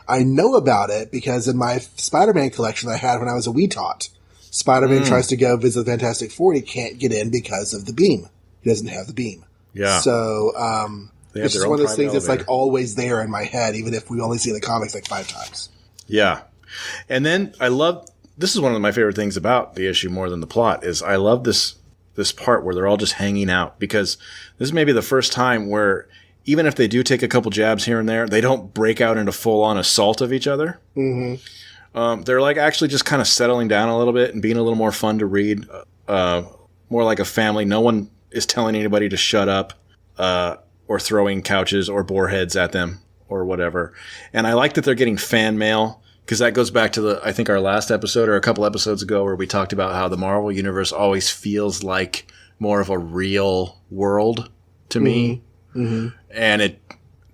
I know about it because in my Spider-Man collection I had when I was a wee tot, Spider-Man tries to go visit the Fantastic Four and he can't get in because of the beam. He doesn't have the beam. Yeah. So, it's just one of those things that's always there in my head, even if we only see the comics 5 times. Yeah. And then this is one of my favorite things about the issue more than the plot is I love this part where they're all just hanging out, because this is maybe the first time where even if they do take a couple jabs here and there, they don't break out into full-on assault of each other. Mm-hmm. They're like actually just kind of settling down a little bit and being a little more fun to read, more like a family. No one is telling anybody to shut up or throwing couches or boar heads at them or whatever. And I like that they're getting fan mail, because that goes back to I think our last episode or a couple episodes ago where we talked about how the Marvel Universe always feels like more of a real world to me. Mm-hmm. And it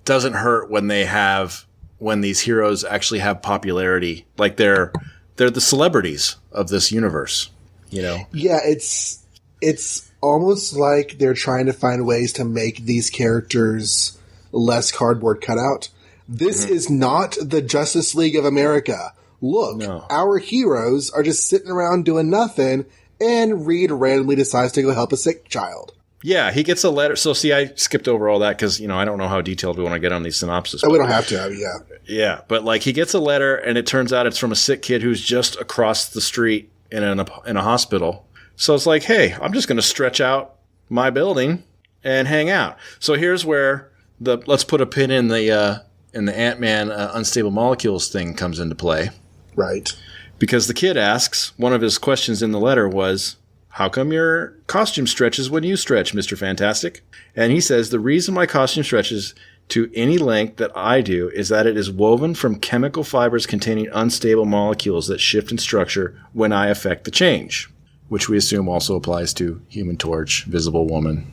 doesn't hurt when these heroes actually have popularity. Like they're the celebrities of this universe, you know? Yeah, it's almost like they're trying to find ways to make these characters less cardboard cutout. This is not the Justice League of America. Look, our heroes are just sitting around doing nothing, and Reed randomly decides to go help a sick child. Yeah, he gets a letter. So, see, I skipped over all that because, I don't know how detailed we want to get on these synopses. Oh, we don't have to, yeah. Yeah, but, like, he gets a letter, and it turns out it's from a sick kid who's just across the street in a hospital. So it's like, hey, I'm just going to stretch out my building and hang out. So here's where let's put a pin in the Ant-Man unstable molecules thing comes into play. Right. Because the kid asks, one of his questions in the letter was, how come your costume stretches when you stretch, Mr. Fantastic? And he says, the reason my costume stretches to any length that I do is that it is woven from chemical fibers containing unstable molecules that shift in structure when I affect the change, which we assume also applies to Human Torch, Visible Woman,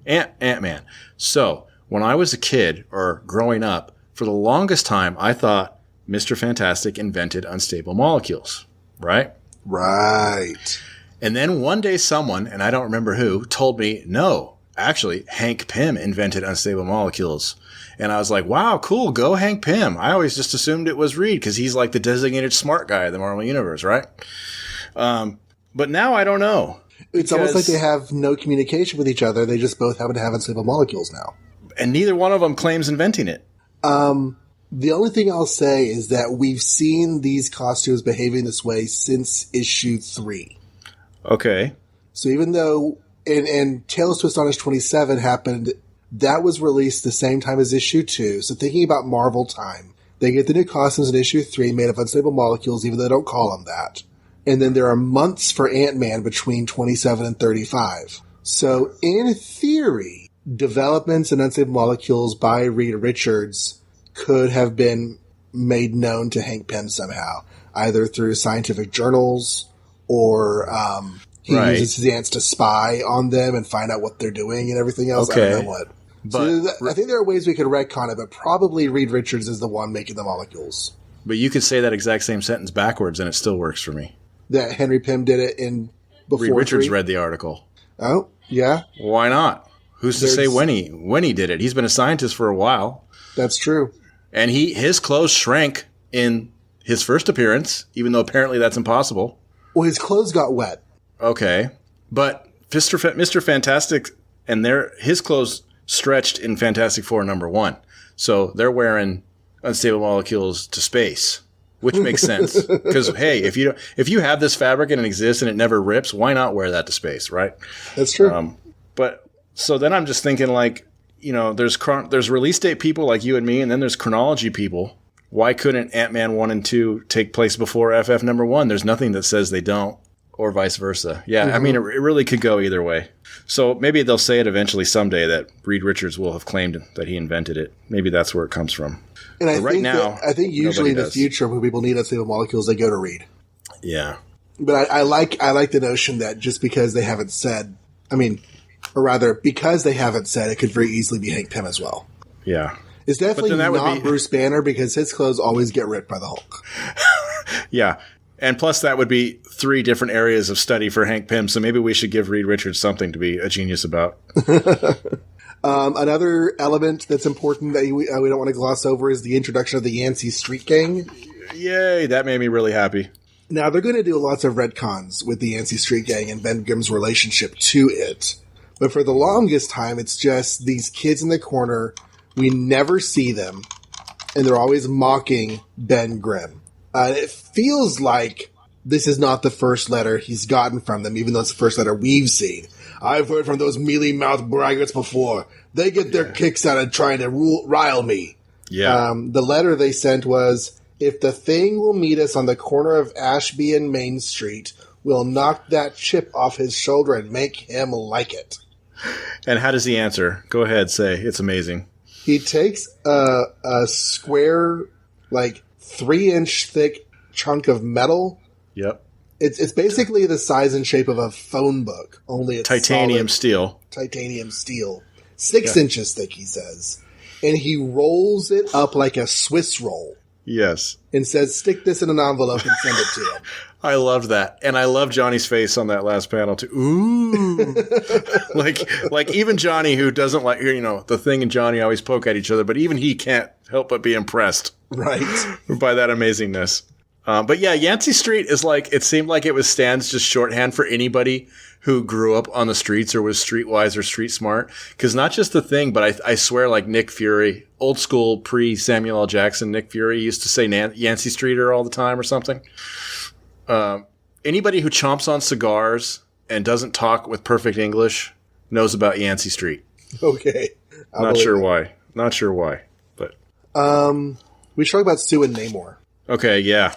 Ant-Man. So when I was a kid or growing up, for the longest time, I thought Mr. Fantastic invented unstable molecules, right? Right. And then one day someone, and I don't remember who, told me, no, actually, Hank Pym invented unstable molecules. And I was like, wow, cool, go Hank Pym. I always just assumed it was Reed because he's like the designated smart guy of the Marvel Universe, right? But now I don't know. It's almost like they have no communication with each other. They just both happen to have unstable molecules now. And neither one of them claims inventing it. The only thing I'll say is that we've seen these costumes behaving this way since issue 3. Okay. So even though, and Tales to Astonish 27 happened, that was released the same time as issue 2. So thinking about Marvel time, they get the new costumes in issue 3 made of unstable molecules, even though they don't call them that. And then there are months for Ant-Man between 27 and 35. So in theory, developments in unstable molecules by Reed Richards could have been made known to Hank Pym somehow, either through scientific journals or he uses his ants to spy on them and find out what they're doing and everything else. Okay. I don't know what. But I think there are ways we could retcon it, but probably Reed Richards is the one making the molecules. But you could say that exact same sentence backwards and it still works for me. That Henry Pym did it in before Reed Richards 3? read the article. Oh, yeah? Why not? Who's to say when he did it? He's been a scientist for a while. That's true. And his clothes shrank in his first appearance, even though apparently that's impossible. Well, his clothes got wet. Okay. But Mr. Fantastic and his clothes stretched in Fantastic Four #1. So they're wearing unstable molecules to space, which makes sense. Because, hey, if you have this fabric and it exists and it never rips, why not wear that to space, right? That's true. But so then I'm just thinking, like, there's release date people like you and me, and then there's chronology people. Why couldn't Ant-Man 1 and 2 take place before FF #1? There's nothing that says they don't, or vice versa. Yeah, I mean, it really could go either way. So maybe they'll say it eventually someday that Reed Richards will have claimed that he invented it. Maybe that's where it comes from. And I think usually in the future when people need unstable molecules, they go to Reed. Yeah. But I like the notion that just because they haven't said, or rather, because they haven't said, it could very easily be Hank Pym as well. Yeah. It's definitely not Bruce Banner because his clothes always get ripped by the Hulk. Yeah. And plus that would be 3 different areas of study for Hank Pym, so maybe we should give Reed Richards something to be a genius about. Another element that's important that we don't want to gloss over is the introduction of the Yancey Street Gang. Yay, that made me really happy. Now, they're going to do lots of retcons with the Yancey Street Gang and Ben Grimm's relationship to it. But for the longest time, it's just these kids in the corner. We never see them, and they're always mocking Ben Grimm. It feels like this is not the first letter he's gotten from them, even though it's the first letter we've seen. I've heard from those mealy-mouthed braggarts before. They get their kicks out of trying to rile me. Yeah. The letter they sent was, if the thing will meet us on the corner of Ashby and Main Street, we'll knock that chip off his shoulder and make him like it. And how does he answer? Go ahead, say. It's amazing. He takes a square, 3-inch thick chunk of metal. Yep. It's basically the size and shape of a phone book, only it's titanium steel. Titanium steel. 6 inches thick, he says. And he rolls it up like a Swiss roll. Yes. And says, stick this in an envelope and send it to him. I love that. And I love Johnny's face on that last panel, too. Ooh. like even Johnny, who doesn't like, the Thing and Johnny always poke at each other, but even he can't help but be impressed. Right. By that amazingness. But yeah, Yancey Street is it seemed like it was Stan's just shorthand for anybody who grew up on the streets or was streetwise or street smart. Because not just the Thing, but I swear Nick Fury, old school pre-Samuel L. Jackson Nick Fury used to say Yancey Streeter all the time or something. Anybody who chomps on cigars and doesn't talk with perfect English knows about Yancey Street. Okay. Not sure why. But we should talk about Sue and Namor. Okay, yeah.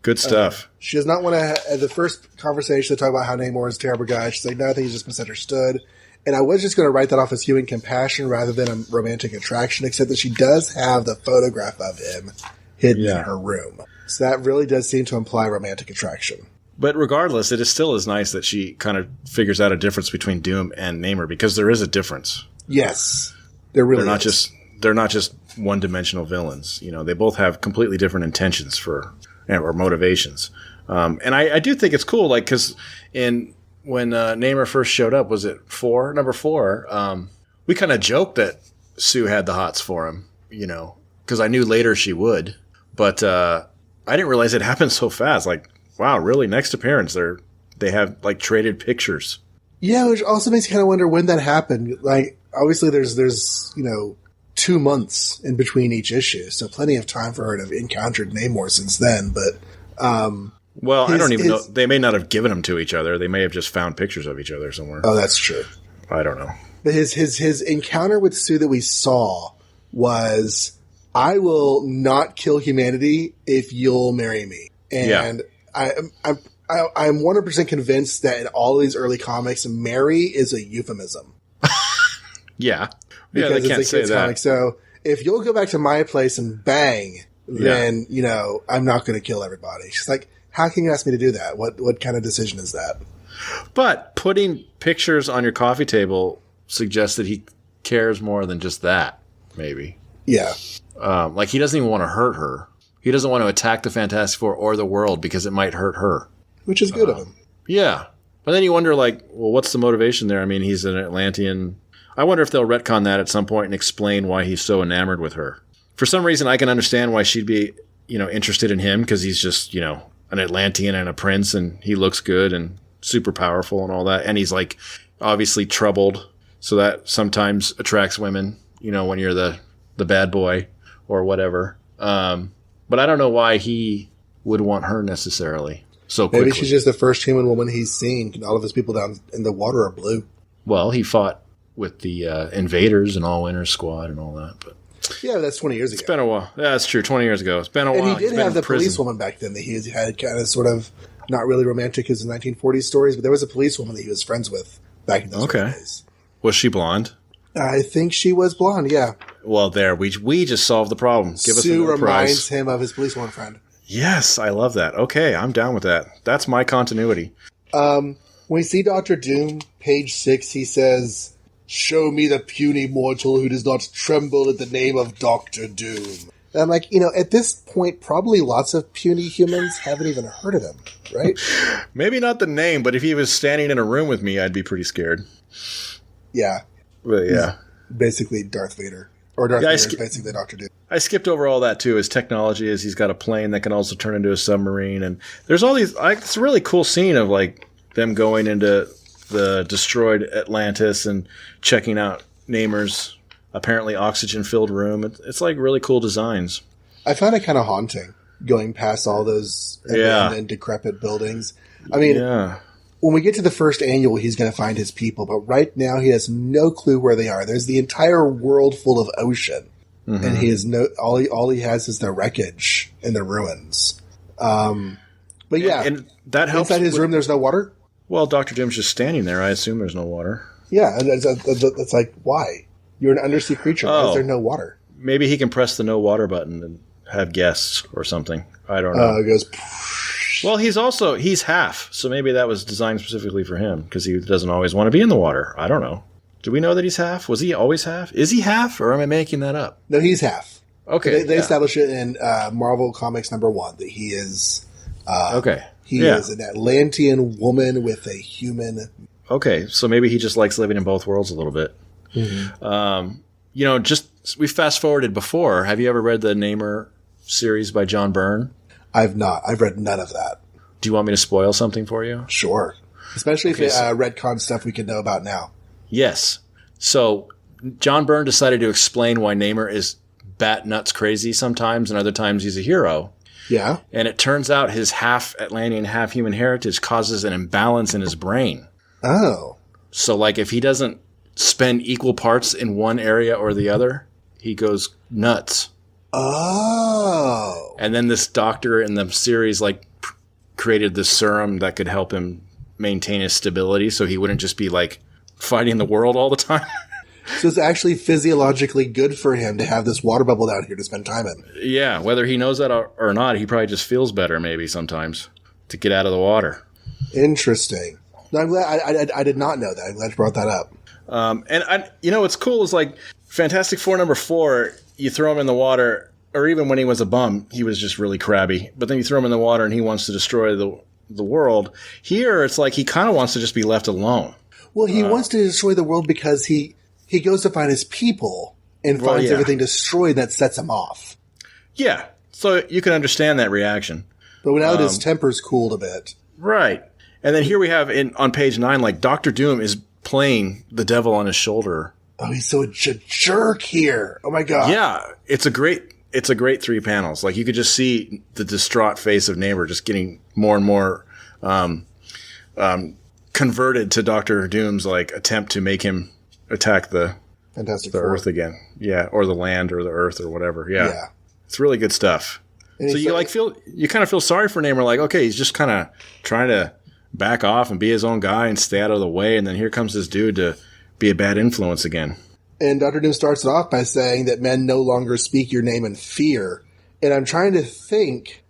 Good stuff. She does not want to. At the first conversation, they talk about how Namor is a terrible guy. She's like, no, I think he's just misunderstood. And I was just going to write that off as human compassion rather than a romantic attraction, except that she does have the photograph of him hidden in her room. So that really does seem to imply romantic attraction. But regardless, it is still as nice that she kind of figures out a difference between Doom and Namor, because there is a difference. Yes. They're not just one-dimensional villains. They both have completely different intentions or motivations. And I do think it's cool, because when Namor first showed up, was it number 4? We kind of joked that Sue had the hots for him, because I knew later she would. But I didn't realize it happened so fast. Wow, really? Next appearance, they have traded pictures. Yeah, which also makes you kind of wonder when that happened. Obviously, there's 2 months in between each issue, so plenty of time for her to have encountered Namor since then. But I don't even know. They may not have given them to each other. They may have just found pictures of each other somewhere. Oh, that's true. I don't know. But his encounter with Sue that we saw was, I will not kill humanity if you'll marry me. And I'm 100% convinced that in all of these early comics, marry is a euphemism. Yeah. Because they can't say that. Comic. So if you'll go back to my place and bang, then, I'm not going to kill everybody. She's like, how can you ask me to do that? What kind of decision is that? But putting pictures on your coffee table suggests that he cares more than just that, maybe. Yeah. He doesn't even want to hurt her. He doesn't want to attack the Fantastic Four or the world because it might hurt her. Which is good of him. Yeah. But then you wonder, what's the motivation there? I mean, he's an Atlantean. I wonder if they'll retcon that at some point and explain why he's so enamored with her. For some reason, I can understand why she'd be, interested in him, because he's just, an Atlantean and a prince, and he looks good and super powerful and all that. And he's, obviously troubled, so that sometimes attracts women, when you're the bad boy or whatever. But I don't know why he would want her necessarily so quickly. Maybe she's just the first human woman he's seen. All of his people down in the water are blue. Well, he fought with the Invaders and All Winter Squad and all that. But yeah, that's 20 years ago. It's been a while. Yeah, that's true. 20 years ago. It's been a while. And he did have the policewoman back then that he had kind of sort of not really romantic as the 1940s stories, but there was a policewoman that he was friends with back in those days. Was she blonde? I think she was blonde, yeah. Well, there. We just solved the problem. Give us Sue a prize. reminds him of his policewoman friend. Yes, I love that. Okay, I'm down with that. That's my continuity. When we see Dr. Doom, page 6, he says, "Show me the puny mortal who does not tremble at the name of Dr. Doom." And I'm like, at this point, probably lots of puny humans haven't even heard of him, right? Maybe not the name, but if he was standing in a room with me, I'd be pretty scared. Yeah. But yeah. He's basically Darth Vader. Or Darth Vader is basically Dr. Doom. I skipped over all that, too. His technology is he's got a plane that can also turn into a submarine. And there's all these... it's a really cool scene of, them going into the destroyed Atlantis and checking out Namor's apparently oxygen-filled room. It's really cool designs. I found it kind of haunting going past all those abandoned, decrepit buildings. I mean, when we get to the first annual, he's going to find his people, but right now he has no clue where they are. There's the entire world full of ocean, and he has all he has is their wreckage and their ruins. But yeah, and that helps. Inside his room, there's no water. Well, Dr. Doom's just standing there. I assume there's no water. Yeah, it's like, why? You're an undersea creature. Why is there no water? Maybe he can press the no water button and have guests or something. I don't know. It goes. Well, he's half, so maybe that was designed specifically for him because he doesn't always want to be in the water. I don't know. Do we know that he's half? Was he always half? Is he half, or am I making that up? No, he's half. Okay, they establish it in Marvel Comics #1 that he is. He is an Atlantean woman with a human. Okay, so maybe he just likes living in both worlds a little bit. We fast forwarded before. Have you ever read the Namor series by John Byrne? I've not. I've read none of that. Do you want me to spoil something for you? Sure. Especially if it's retcon stuff we can know about now. Yes. So John Byrne decided to explain why Namor is bat nuts crazy sometimes, and other times he's a hero. Yeah. And it turns out his half Atlantean, half human heritage causes an imbalance in his brain. Oh. So, like, if he doesn't spend equal parts in one area or the other, he goes nuts. Oh. And then this doctor in the series, created this serum that could help him maintain his stability so he wouldn't just be, fighting the world all the time. So it's actually physiologically good for him to have this water bubble down here to spend time in. Yeah, whether he knows that or not, he probably just feels better maybe sometimes to get out of the water. Interesting. No, I'm glad I did not know that. I'm glad you brought that up. What's cool is Fantastic Four #4, you throw him in the water, or even when he was a bum, he was just really crabby. But then you throw him in the water and he wants to destroy the world. Here, it's like he kind of wants to just be left alone. Well, he wants to destroy the world because he goes to find his people and finds everything destroyed that sets him off. Yeah, so you can understand that reaction. But now his temper's cooled a bit. Right. And then here we have on page 9, Dr. Doom is playing the devil on his shoulder. Oh, he's so a jerk here. Oh my God. Yeah, it's a great 3 panels. You could just see the distraught face of Namor just getting more and more converted to Dr. Doom's attempt to make him attack the Earth again. Yeah, or the land or the Earth or whatever. Yeah. It's really good stuff. And so you kind of feel sorry for Namor, okay, he's just kind of trying to back off and be his own guy and stay out of the way, and then here comes this dude to be a bad influence again. And Dr. Doom starts it off by saying that men no longer speak your name in fear. And I'm trying to think,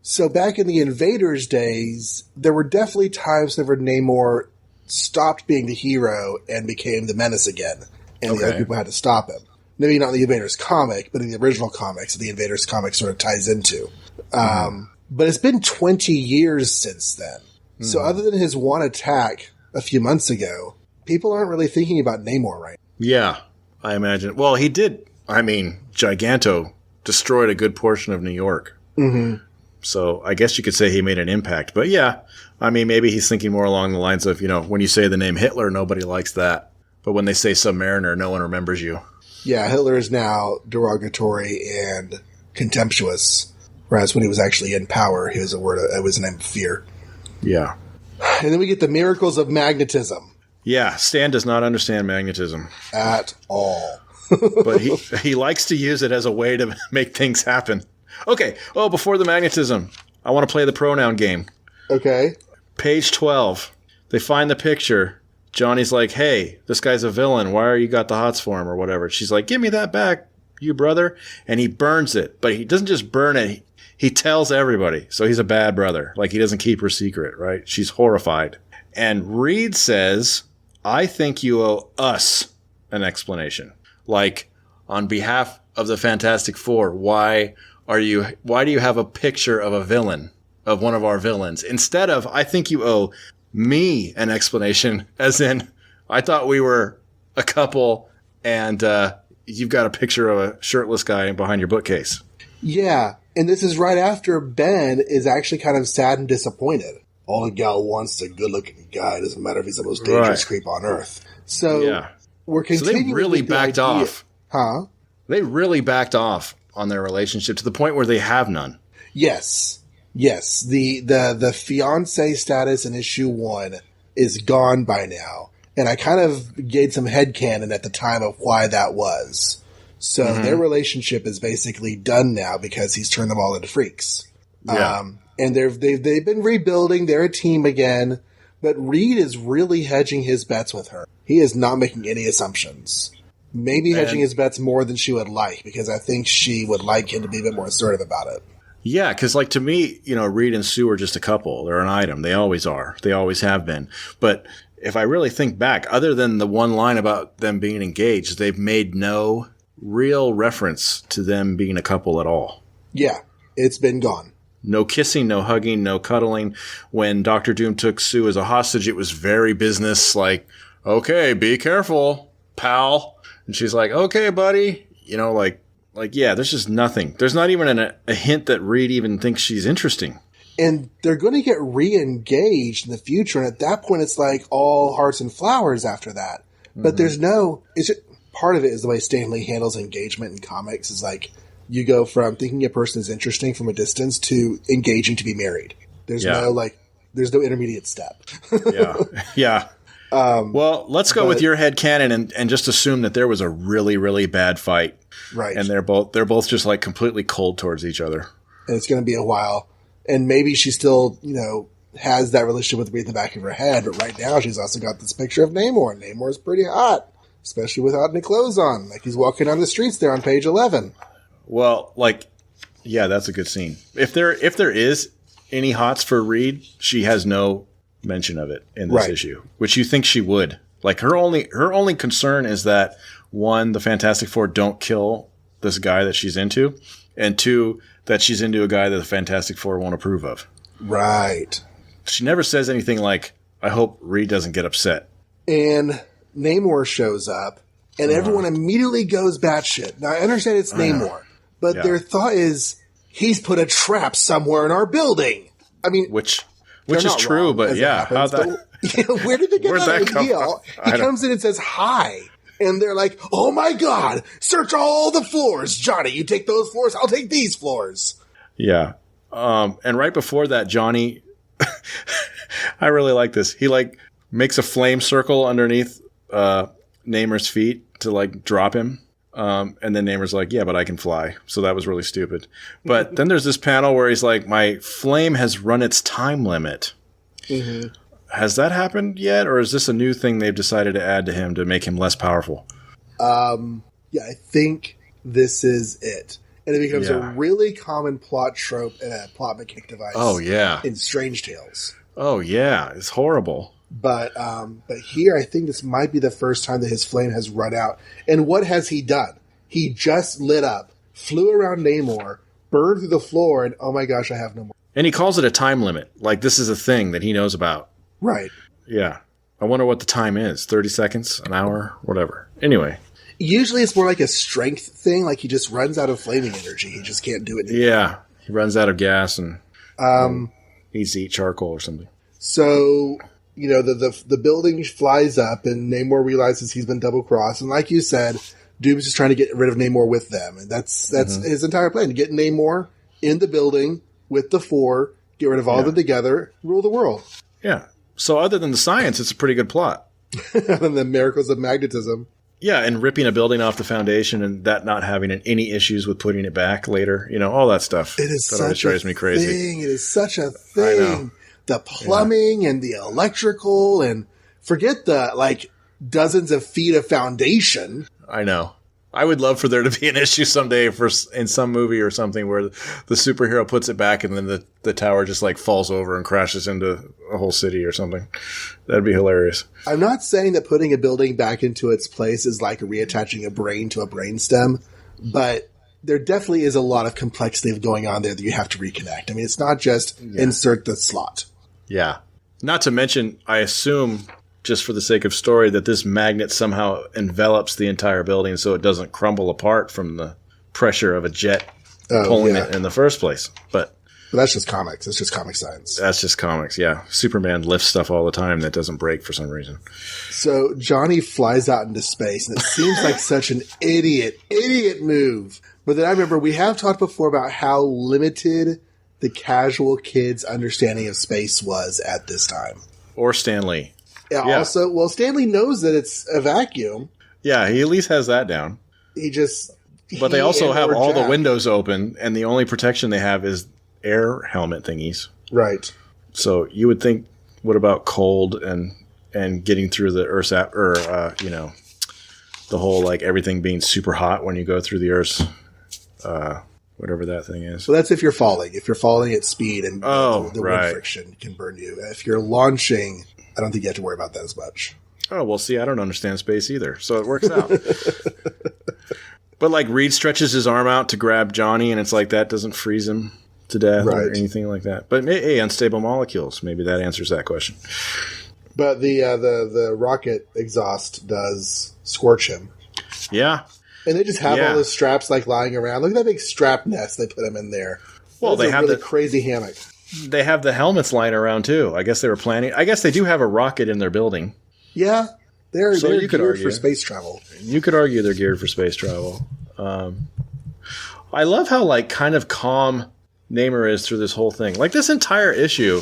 so back in the Invaders days, there were definitely times whenever Namor stopped being the hero and became the menace again. And the other people had to stop him. Maybe not in the Invaders comic, but in the original comics, the Invaders comic sort of ties into. But it's been 20 years since then. So other than his one attack a few months ago, people aren't really thinking about Namor right now. Yeah, I imagine. Well, he did. Giganto destroyed a good portion of New York. Mm-hmm. So I guess you could say he made an impact. But yeah, maybe he's thinking more along the lines of, when you say the name Hitler, nobody likes that. But when they say Submariner, no one remembers you. Yeah, Hitler is now derogatory and contemptuous. Whereas when he was actually in power, it was a name of fear. Yeah. And then we get the miracles of magnetism. Yeah, Stan does not understand magnetism. At all. But he likes to use it as a way to make things happen. Okay. Oh, before the magnetism, I want to play the pronoun game. Okay. Page 12. They find the picture. Johnny's like, hey, this guy's a villain. Why are you got the hots for him or whatever? She's like, give me that back, you brother. And he burns it. But he doesn't just burn it. He tells everybody. So he's a bad brother. He doesn't keep her secret, right? She's horrified. And Reed says, I think you owe us an explanation. On behalf of the Fantastic Four, why do you have a picture of a villain, of one of our villains? Instead of, I think you owe me an explanation, as in, I thought we were a couple and you've got a picture of a shirtless guy behind your bookcase. Yeah, and this is right after Ben is actually kind of sad and disappointed. All a gal wants is a good-looking guy. It doesn't matter if he's the most dangerous creep on Earth. So we're continuing. So they really backed off. Huh? They really backed off on their relationship to the point where they have none. Yes. Yes. The fiance status in issue 1 is gone by now. And I kind of gave some headcanon at the time of why that was. So their relationship is basically done now because he's turned them all into freaks. Yeah. And they've been rebuilding. They're a team again. But Reed is really hedging his bets with her. He is not making any assumptions. Maybe hedging his bets more than she would like, because I think she would like him to be a bit more assertive about it. Yeah, because like to me, Reed and Sue are just a couple. They're an item. They always are. They always have been. But if I really think back, other than the one line about them being engaged, they've made no real reference to them being a couple at all. Yeah, it's been gone. No kissing, no hugging, no cuddling. When Dr. Doom took Sue as a hostage, it was very business, like, okay, be careful, pal. And she's like, okay, buddy. Yeah, there's just nothing. There's not even a hint that Reed even thinks she's interesting. And they're going to get re-engaged in the future. And at that point, it's like all hearts and flowers after that. But there's part of it is the way Stan Lee handles engagement in comics is like, you go from thinking a person is interesting from a distance to engaging to be married. There's no intermediate step. Yeah. Well, let's go with your headcanon and just assume that there was a really, really bad fight. Right. And they're both just like completely cold towards each other. And it's going to be a while. And maybe she still, has that relationship with Reed in the back of her head. But right now she's also got this picture of Namor. Namor's pretty hot, especially without any clothes on. Like he's walking on the streets there on page 11. Well, that's a good scene. If there is any hots for Reed, she has no mention of it in this issue, which you think she would. Like her only concern is that 1, the Fantastic Four don't kill this guy that she's into, and 2, that she's into a guy that the Fantastic Four won't approve of. Right. She never says anything like, I hope Reed doesn't get upset. And Namor shows up, and everyone immediately goes batshit. Now, I understand it's Namor, but their thought is, he's put a trap somewhere in our building. I mean, which is true, but how that? Where did they get that idea? He comes in and says hi, and they're like, "Oh my god! Search all the floors, Johnny. You take those floors, I'll take these floors." Yeah, and right before that, Johnny, I really like this. He makes a flame circle underneath Namor's feet to drop him. And then Namor's like, yeah, but I can fly. So that was really stupid. But then there's this panel where he's like, my flame has run its time limit. Mm-hmm. Has that happened yet? Or is this a new thing they've decided to add to him to make him less powerful? I think this is it. And it becomes a really common plot trope and a plot mechanic device. Oh, yeah. In Strange Tales. Oh, yeah. It's horrible. But here, I think this might be the first time that his flame has run out. And what has he done? He just lit up, flew around Namor, burned through the floor, and oh my gosh, I have no more. And he calls it a time limit. Like this is a thing that he knows about. Right. Yeah. I wonder what the time is. 30 seconds, an hour, whatever. Anyway. Usually it's more like a strength thing. Like he just runs out of flaming energy. He just can't do it anymore. Yeah. He runs out of gas and needs to eat charcoal or something. So... the building flies up and Namor realizes he's been double-crossed. And like you said, Doom's just trying to get rid of Namor with them. And that's his entire plan, to get Namor in the building with the Four, get rid of all of them together, rule the world. Yeah. So other than the science, it's a pretty good plot. And the miracles of magnetism. Yeah, and ripping a building off the foundation and that not having any issues with putting it back later. All that stuff. It is that such drives me crazy. Thing. It is such a thing. I know. The plumbing and the electrical, and forget the dozens of feet of foundation. I know. I would love for there to be an issue someday in some movie or something where the superhero puts it back and then the tower just falls over and crashes into a whole city or something. That'd be hilarious. I'm not saying that putting a building back into its place is like reattaching a brain to a brainstem, but there definitely is a lot of complexity going on there that you have to reconnect. I mean, it's not just insert the slot. Yeah. Not to mention, I assume, just for the sake of story, that this magnet somehow envelops the entire building so it doesn't crumble apart from the pressure of a jet pulling it in the first place. But But that's just comics. It's just comic science. That's just comics, yeah. Superman lifts stuff all the time that doesn't break for some reason. So Johnny flies out into space, and it seems like such an idiot move. But then I remember we have talked before about how limited the casual kid's understanding of space was at this time. Or Stanley. Yeah. Also, well, Stanley knows that it's a vacuum. Yeah, he at least has that down. But they also have all the windows open, and the only protection they have is air helmet thingies. Right. So you would think, what about cold and getting through the Earth's the whole like everything being super hot when you go through the Earth's whatever that thing is. Well, that's if you're falling. If you're falling at speed and the wind friction can burn you. If you're launching, I don't think you have to worry about that as much. Oh, well, see, I don't understand space either, so it works out. But like Reed stretches his arm out to grab Johnny, and it's like that doesn't freeze him to death or anything like that. But hey, unstable molecules. Maybe that answers that question. But the rocket exhaust does scorch him. Yeah. And they just have all the straps like lying around. Look at that big strap nest they put him in there. Well, they have really crazy hammock. They have the helmets lying around too. I guess they were planning. I guess they do have a rocket in their building. Yeah. They're geared for space travel. You could argue they're geared for space travel. I love how like kind of calm Namor is through this whole thing. Like this entire issue,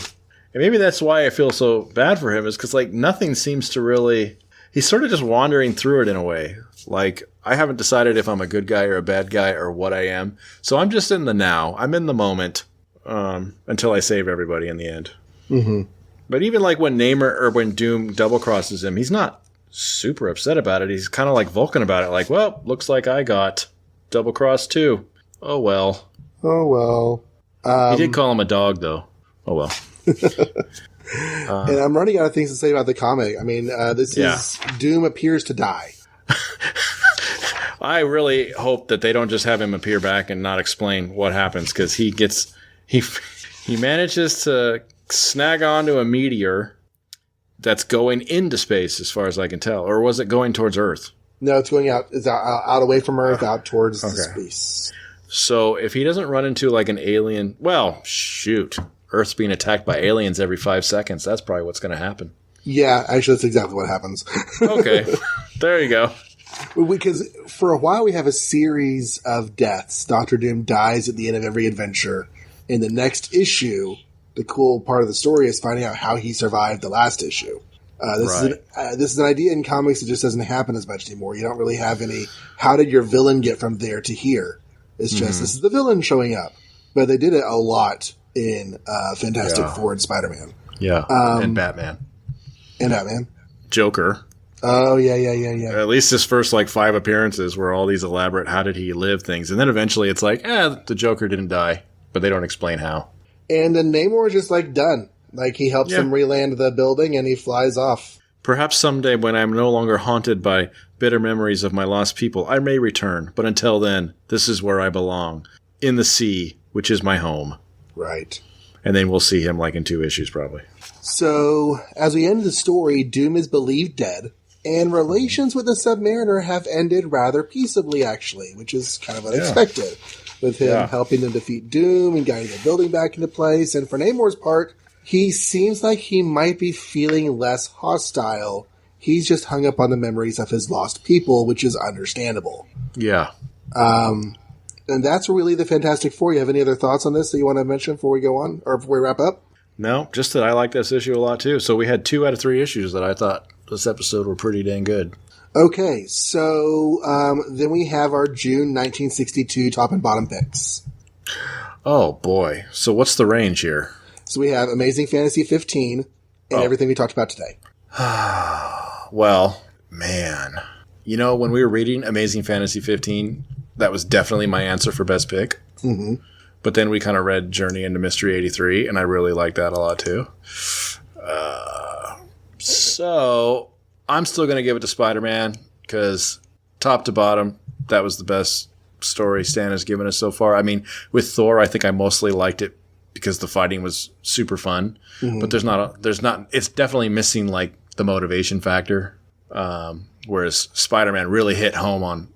and maybe that's why I feel so bad for him, is because like nothing seems to really. He's sort of just wandering through it in a way. Like I haven't decided if I'm a good guy or a bad guy or what I am. So I'm just in the now. I'm in the moment until I save everybody in the end. Mm-hmm. But even like when Doom double crosses him, he's not super upset about it. He's kind of like Vulcan about it. Like, well, looks like I got double crossed too. Oh well. He did call him a dog though. Oh well. And I'm running out of things to say about the comic. I mean, this is Doom appears to die. I really hope that they don't just have him appear back and not explain what happens, because he manages to snag onto a meteor that's going into space, as far as I can tell. Or was it going towards Earth? No, it's going out. It's out away from Earth, out towards the space. So if he doesn't run into like an alien, well, shoot, Earth's being attacked by aliens every 5 seconds. That's probably what's going to happen. Yeah, actually, that's exactly what happens. Okay, there you go. Because for a while we have a series of deaths. Doctor Doom dies at the end of every adventure. In the next issue, the cool part of the story is finding out how he survived the last issue. This is an idea in comics that just doesn't happen as much anymore. You don't really have any, how did your villain get from there to here? It's just, this is the villain showing up. But they did it a lot in Fantastic Four and Spider-Man. Yeah, and Batman. And Batman. Joker. Oh, yeah. At least his first, 5 appearances were all these elaborate how did he live things. And then eventually it's like, the Joker didn't die. But they don't explain how. And then Namor is just, done. He helps him re-land the building and he flies off. Perhaps someday when I'm no longer haunted by bitter memories of my lost people, I may return. But until then, this is where I belong. In the sea, which is my home. Right. And then we'll see him, in 2 issues, probably. So, as we end the story, Doom is believed dead. And relations with the Submariner have ended rather peaceably, actually, which is kind of unexpected. Yeah. With him helping them defeat Doom and guiding the building back into place. And for Namor's part, he seems like he might be feeling less hostile. He's just hung up on the memories of his lost people, which is understandable. Yeah. And that's really the Fantastic Four. You have any other thoughts on this that you want to mention before we go on? Or before we wrap up? No, just that I like this issue a lot, too. So we had 2 out of 3 issues that I thought this episode were pretty dang good. Okay, so then we have our June 1962 top and bottom picks. Oh, boy. So what's the range here? So we have Amazing Fantasy 15 and everything we talked about today. Well, man. When we were reading Amazing Fantasy 15, that was definitely my answer for best pick. Mm-hmm. But then we kind of read Journey into Mystery 83, and I really liked that a lot, too. So I'm still going to give it to Spider-Man because top to bottom, that was the best story Stan has given us so far. I mean, with Thor, I think I mostly liked it because the fighting was super fun. Mm-hmm. But it's definitely missing the motivation factor. Whereas Spider-Man really hit home on,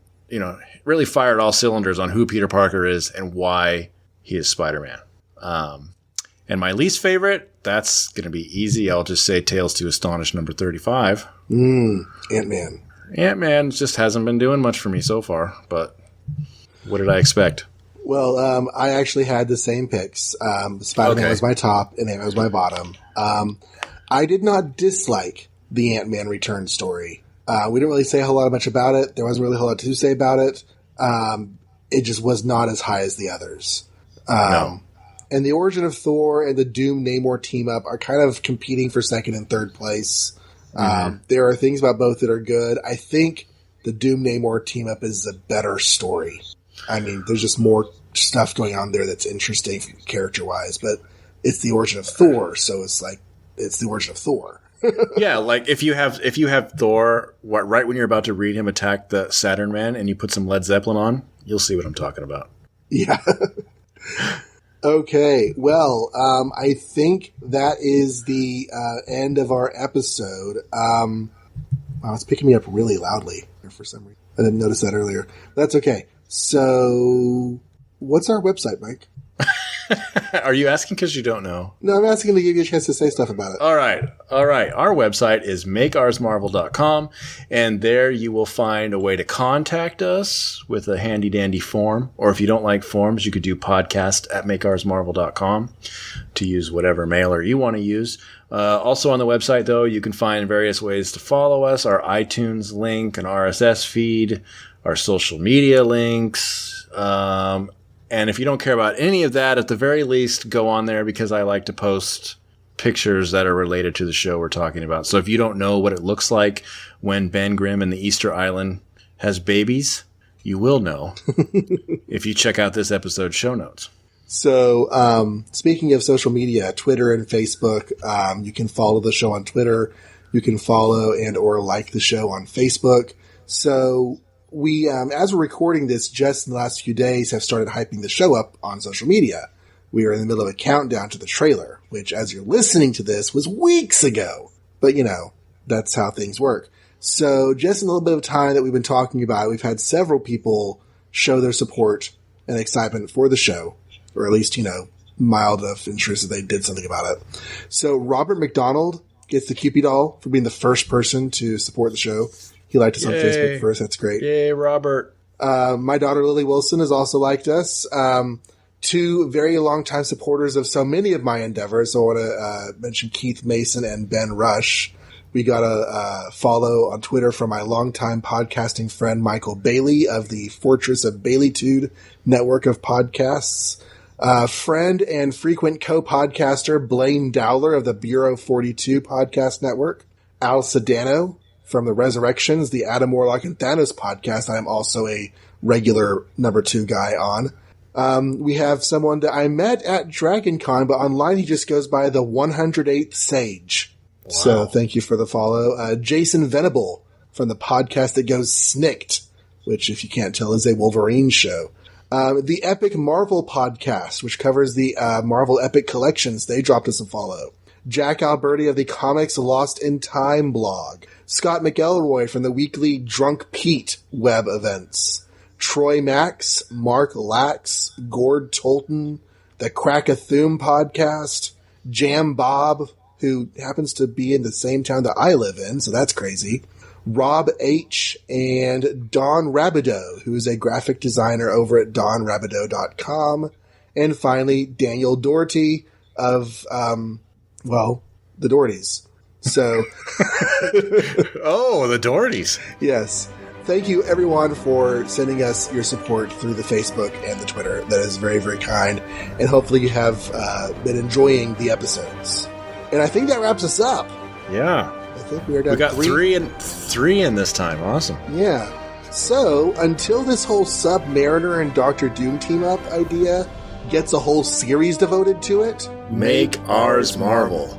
really fired all cylinders on who Peter Parker is and why he is Spider-Man. And my least favorite, that's going to be easy. I'll just say Tales to Astonish number 35. Ant-Man. Ant-Man just hasn't been doing much for me so far, but what did I expect? Well, I actually had the same picks. Spider-Man was my top, and Ant-Man was my bottom. I did not dislike the Ant-Man return story. We didn't really say a whole lot much about it. There wasn't really a whole lot to say about it. It just was not as high as the others. No. And the origin of Thor and the Doom Namor team up are kind of competing for second and third place. There are things about both that are good. I think the Doom Namor team up is a better story. I mean, there's just more stuff going on there that's interesting character wise, but it's the origin of Thor, so it's like it's the origin of Thor. Yeah, like if you have Thor, right when you're about to read him attack the Saturn Man, and you put some Led Zeppelin on, you'll see what I'm talking about. Yeah. Okay, well, I think that is the end of our episode. Wow, it's picking me up really loudly for some reason. I didn't notice that earlier. That's okay. So, what's our website, Mike? Are you asking because you don't know? No, I'm asking to give you a chance to say stuff about it. All right. Our website is makeoursmarvel.com, and there you will find a way to contact us with a handy-dandy form. Or if you don't like forms, you could do podcast@makeoursmarvel.com to use whatever mailer you want to use. Also on the website, though, you can find various ways to follow us, our iTunes link, an RSS feed, our social media links, and if you don't care about any of that, at the very least, go on there because I like to post pictures that are related to the show we're talking about. So if you don't know what it looks like when Ben Grimm and the Easter Island has babies, you will know if you check out this episode's show notes. So speaking of social media, Twitter and Facebook, you can follow the show on Twitter. You can follow and or like the show on Facebook. So we, as we're recording this, just in the last few days, have started hyping the show up on social media. We are in the middle of a countdown to the trailer, which, as you're listening to this, was weeks ago. But, you know, that's how things work. So just in a little bit of time that we've been talking about, we've had several people show their support and excitement for the show, or at least, you know, mild enough interest that they did something about it. So Robert McDonald gets the Cupid doll for being the first person to support the show. He liked us on Facebook first. That's great. Yay, Robert. My daughter, Lily Wilson, has also liked us. Two very long-time supporters of so many of my endeavors. So I want to mention Keith Mason and Ben Rush. We got a follow on Twitter from my longtime podcasting friend, Michael Bailey of the Fortress of Baileytude network of podcasts. Friend and frequent co-podcaster, Blaine Dowler of the Bureau 42 podcast network. Al Sedano from the Resurrections, the Adam Warlock and Thanos podcast. I'm also a regular number 2 guy on. We have someone that I met at DragonCon, but online he just goes by the 108th Sage. Wow. So thank you for the follow. Jason Venable from the podcast that goes Snicked, which, if you can't tell, is a Wolverine show. The Epic Marvel podcast, which covers the Marvel Epic collections. They dropped us a follow. Jack Alberti of the Comics Lost in Time blog. Scott McElroy from the weekly Drunk Pete web events. Troy Max, Mark Lax, Gord Tolton, the Crack-a-Thum podcast, Jam Bob, who happens to be in the same town that I live in, so that's crazy. Rob H. and Don Rabideau, who is a graphic designer over at donrabideau.com. And finally, Daniel Doherty of, the Dohertys. So. Oh, the Dohertys. Yes. Thank you, everyone, for sending us your support through the Facebook and the Twitter. That is very, very kind. And hopefully you have been enjoying the episodes. And I think that wraps us up. Yeah. I think we are done. We got three in this time. Awesome. Yeah. So, until this whole Submariner and Doctor Doom team-up idea gets a whole series devoted to it, make ours Marvel.